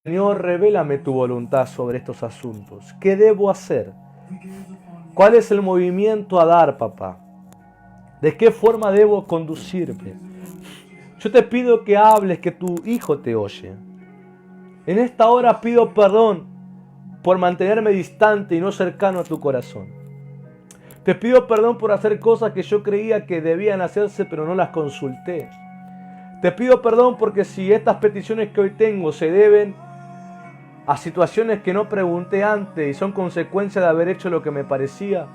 Señor, revélame tu voluntad sobre estos asuntos. ¿Qué debo hacer? ¿Cuál es el movimiento a dar, papá? ¿De qué forma debo conducirme? Yo te pido que hables, que tu hijo te oye. En esta hora pido perdón por mantenerme distante y no cercano a tu corazón. Te pido perdón por hacer cosas que yo creía que debían hacerse, pero no las consulté. Te pido perdón porque si estas peticiones que hoy tengo se deben a situaciones que no pregunté antes y son consecuencia de haber hecho lo que me parecía,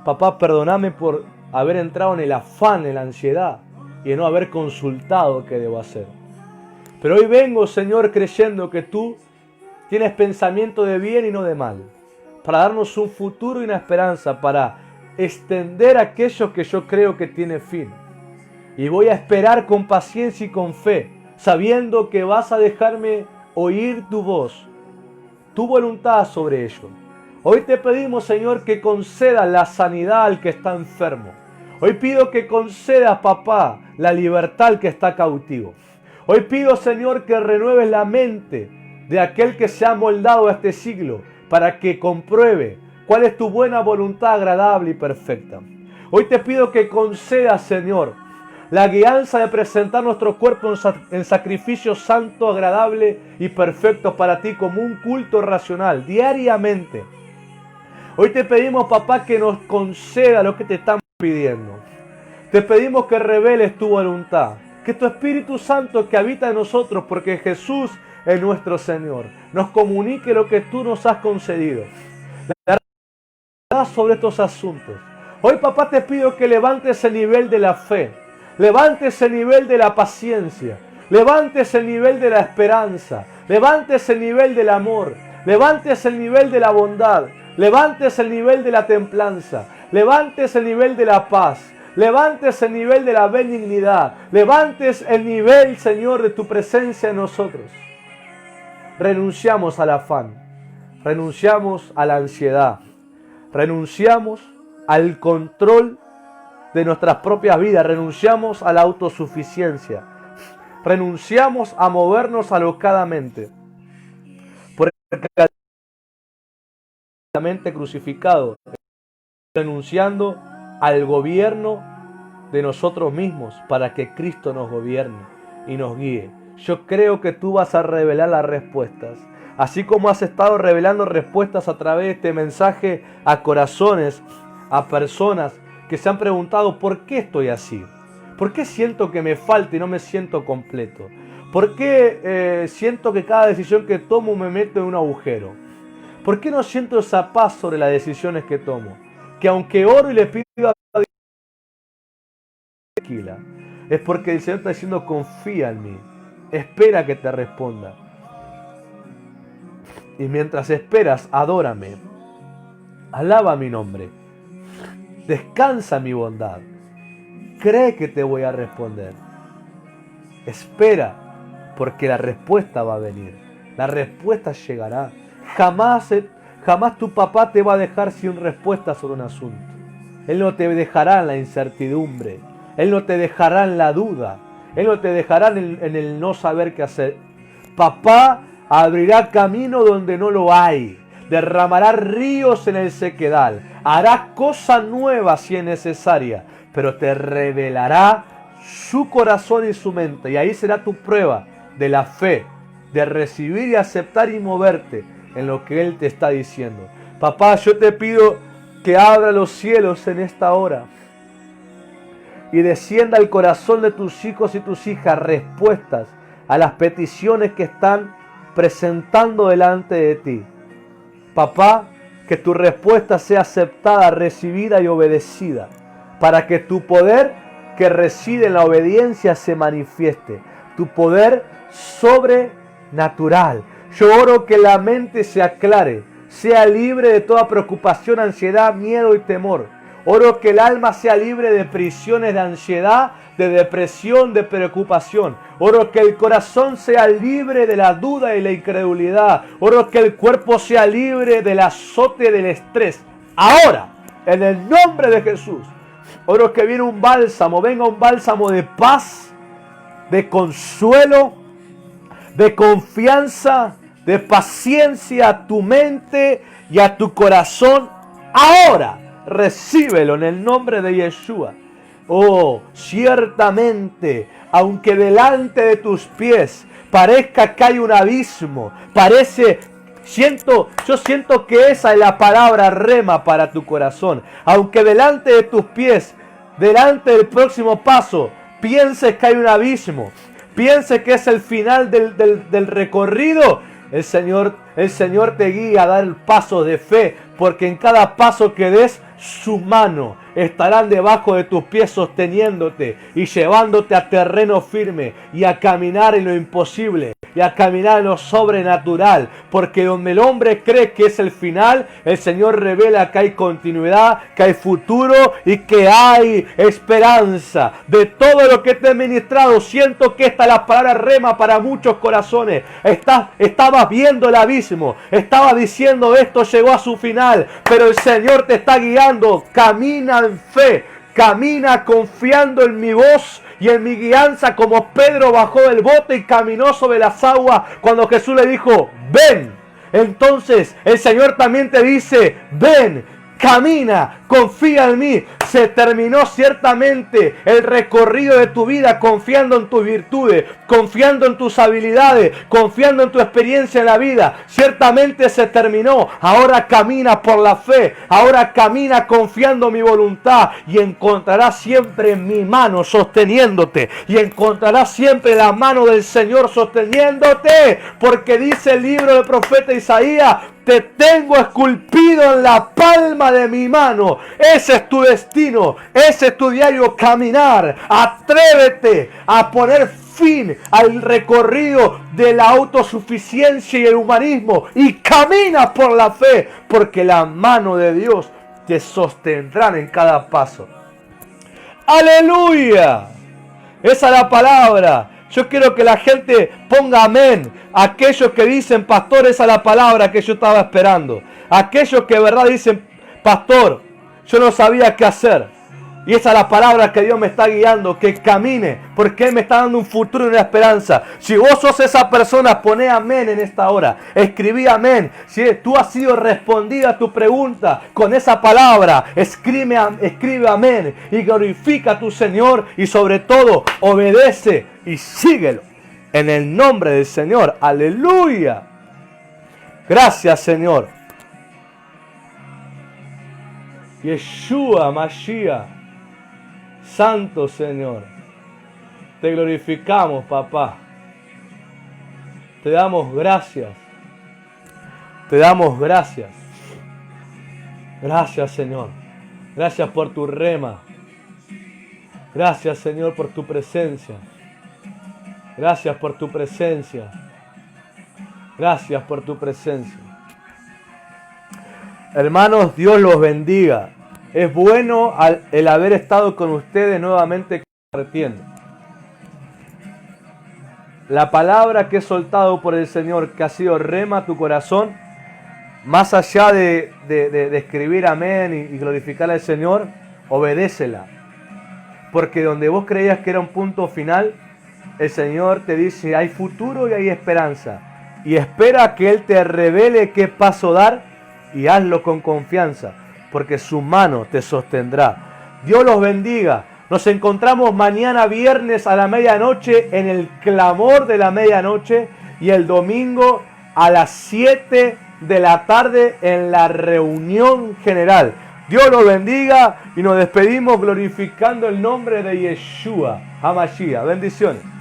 papá, perdóname por haber entrado en el afán, en la ansiedad y de no haber consultado qué debo hacer. Pero hoy vengo, Señor, creyendo que tú tienes pensamiento de bien y no de mal, para darnos un futuro y una esperanza, para extender aquello que yo creo que tiene fin. Y voy a esperar con paciencia y con fe, sabiendo que vas a dejarme oír tu voz, tu voluntad sobre ello. Hoy te pedimos, Señor, que concedas la sanidad al que está enfermo. Hoy pido que concedas, papá, la libertad al que está cautivo. Hoy pido, Señor, que renueves la mente de aquel que se ha moldado a este siglo para que compruebe cuál es tu buena voluntad agradable y perfecta. Hoy te pido que concedas, Señor, la guianza de presentar nuestro cuerpo en sacrificio santo, agradable y perfecto para ti como un culto racional diariamente. Hoy te pedimos, papá, que nos conceda lo que te estamos pidiendo. Te pedimos que reveles tu voluntad, que tu Espíritu Santo que habita en nosotros, porque Jesús es nuestro Señor, nos comunique lo que tú nos has concedido. La verdad sobre estos asuntos. Hoy, papá, te pido que levantes el nivel de la fe, levantes el nivel de la paciencia, levantes el nivel de la esperanza, levantes el nivel del amor, levantes el nivel de la bondad, levantes el nivel de la templanza, levantes el nivel de la paz, levantes el nivel de la benignidad, levantes el nivel, Señor, de tu presencia en nosotros. Renunciamos al afán, renunciamos a la ansiedad, renunciamos al control de nuestras propias vidas, renunciamos a la autosuficiencia, renunciamos a movernos alocadamente, porque el crucificado, renunciando al gobierno de nosotros mismos para que Cristo nos gobierne y nos guíe. Yo creo que tú vas a revelar las respuestas, así como has estado revelando respuestas a través de este mensaje a corazones, a personas que se han preguntado ¿por qué estoy así? ¿Por qué siento que me falta y no me siento completo? ¿Por qué siento que cada decisión que tomo me meto en un agujero? ¿Por qué no siento esa paz sobre las decisiones que tomo? Que aunque oro y le pido a Dios tranquila, es porque el Señor está diciendo confía en mí, espera que te responda. Y mientras esperas, adórame, alaba mi nombre, descansa mi bondad, cree que te voy a responder. Espera, porque la respuesta va a venir. La respuesta llegará. Jamás tu papá te va a dejar sin respuesta sobre un asunto. Él no te dejará en la incertidumbre. Él no te dejará en la duda. Él no te dejará en el no saber qué hacer. Papá abrirá camino donde no lo hay. Derramará ríos en el sequedal. Hará cosa nueva si es necesaria. Pero te revelará su corazón y su mente. Y ahí será tu prueba de la fe, de recibir y aceptar y moverte en lo que Él te está diciendo. Papá, yo te pido que abra los cielos en esta hora y descienda al corazón de tus hijos y tus hijas respuestas a las peticiones que están presentando delante de ti. Papá, que tu respuesta sea aceptada, recibida y obedecida, para que tu poder que reside en la obediencia se manifieste, tu poder sobrenatural. Yo oro que la mente se aclare, sea libre de toda preocupación, ansiedad, miedo y temor. Oro que el alma sea libre de prisiones de ansiedad, de depresión, de preocupación. Oro que el corazón sea libre de la duda y la incredulidad. Oro que el cuerpo sea libre del azote del estrés. Ahora, en el nombre de Jesús, oro que venga un bálsamo de paz, de consuelo, de confianza, de paciencia a tu mente y a tu corazón. Ahora, recíbelo en el nombre de Yeshua. Oh, ciertamente, aunque delante de tus pies parezca que hay un abismo, yo siento que esa es la palabra rema para tu corazón. Aunque delante de tus pies, delante del próximo paso, pienses que hay un abismo, pienses que es el final del recorrido, el Señor te guía a dar pasos de fe, porque en cada paso que des, su mano estarán debajo de tus pies sosteniéndote y llevándote a terreno firme y a caminar en lo imposible y a caminar en lo sobrenatural, porque donde el hombre cree que es el final, el Señor revela que hay continuidad, que hay futuro y que hay esperanza. De todo lo que te he ministrado, siento que esta es la palabra rema para muchos corazones. Estabas viendo el abismo, estaba diciendo esto llegó a su final, pero el Señor te está guiando. Camina en fe, camina confiando en mi voz y en mi guianza, como Pedro bajó del bote y caminó sobre las aguas cuando Jesús le dijo, ven. Entonces el Señor también te dice, ven, camina, confía en mí. Se terminó ciertamente el recorrido de tu vida confiando en tus virtudes, confiando en tus habilidades, confiando en tu experiencia en la vida. Ciertamente se terminó. Ahora camina por la fe. Ahora camina confiando en mi voluntad. Y encontrarás siempre mi mano sosteniéndote. Y encontrarás siempre la mano del Señor sosteniéndote. Porque dice el libro del profeta Isaías, te tengo esculpido en la palma de mi mano. Ese es tu destino. Ese es tu diario caminar. Atrévete a poner fin al recorrido de la autosuficiencia y el humanismo. Y camina por la fe. Porque la mano de Dios te sostendrá en cada paso. ¡Aleluya! Esa es la palabra. Yo quiero que la gente ponga amén. Aquellos que dicen, pastor, esa es la palabra que yo estaba esperando. Aquellos que de verdad dicen, pastor, yo no sabía qué hacer. Y esa es la palabra que Dios me está guiando, que camine, porque Él me está dando un futuro y una esperanza. Si vos sos esa persona, poné amén en esta hora. Escribí amén. Si tú has sido respondida a tu pregunta con esa palabra, escribe amén y glorifica a tu Señor y sobre todo obedece y síguelo. En el nombre del Señor. Aleluya. Gracias, Señor. Yeshua Mashiach. Santo Señor, te glorificamos, papá. Te damos gracias. Te damos gracias. Gracias, Señor. Gracias por tu rema. Gracias, Señor, por tu presencia. Gracias por tu presencia. Gracias por tu presencia. Hermanos, Dios los bendiga. Es bueno el haber estado con ustedes nuevamente compartiendo. la palabra que he soltado por el Señor, que ha sido rema a tu corazón, más allá de escribir amén y glorificar al Señor, obedécela. Porque donde vos creías que era un punto final, el Señor te dice, hay futuro y hay esperanza. Y espera que Él te revele qué paso dar y hazlo con confianza, porque su mano te sostendrá. Dios los bendiga. Nos encontramos mañana viernes a la medianoche en el clamor de la medianoche y el domingo a las 7 de la tarde en la reunión general. Dios los bendiga y nos despedimos glorificando el nombre de Yeshua HaMashiach. Bendiciones.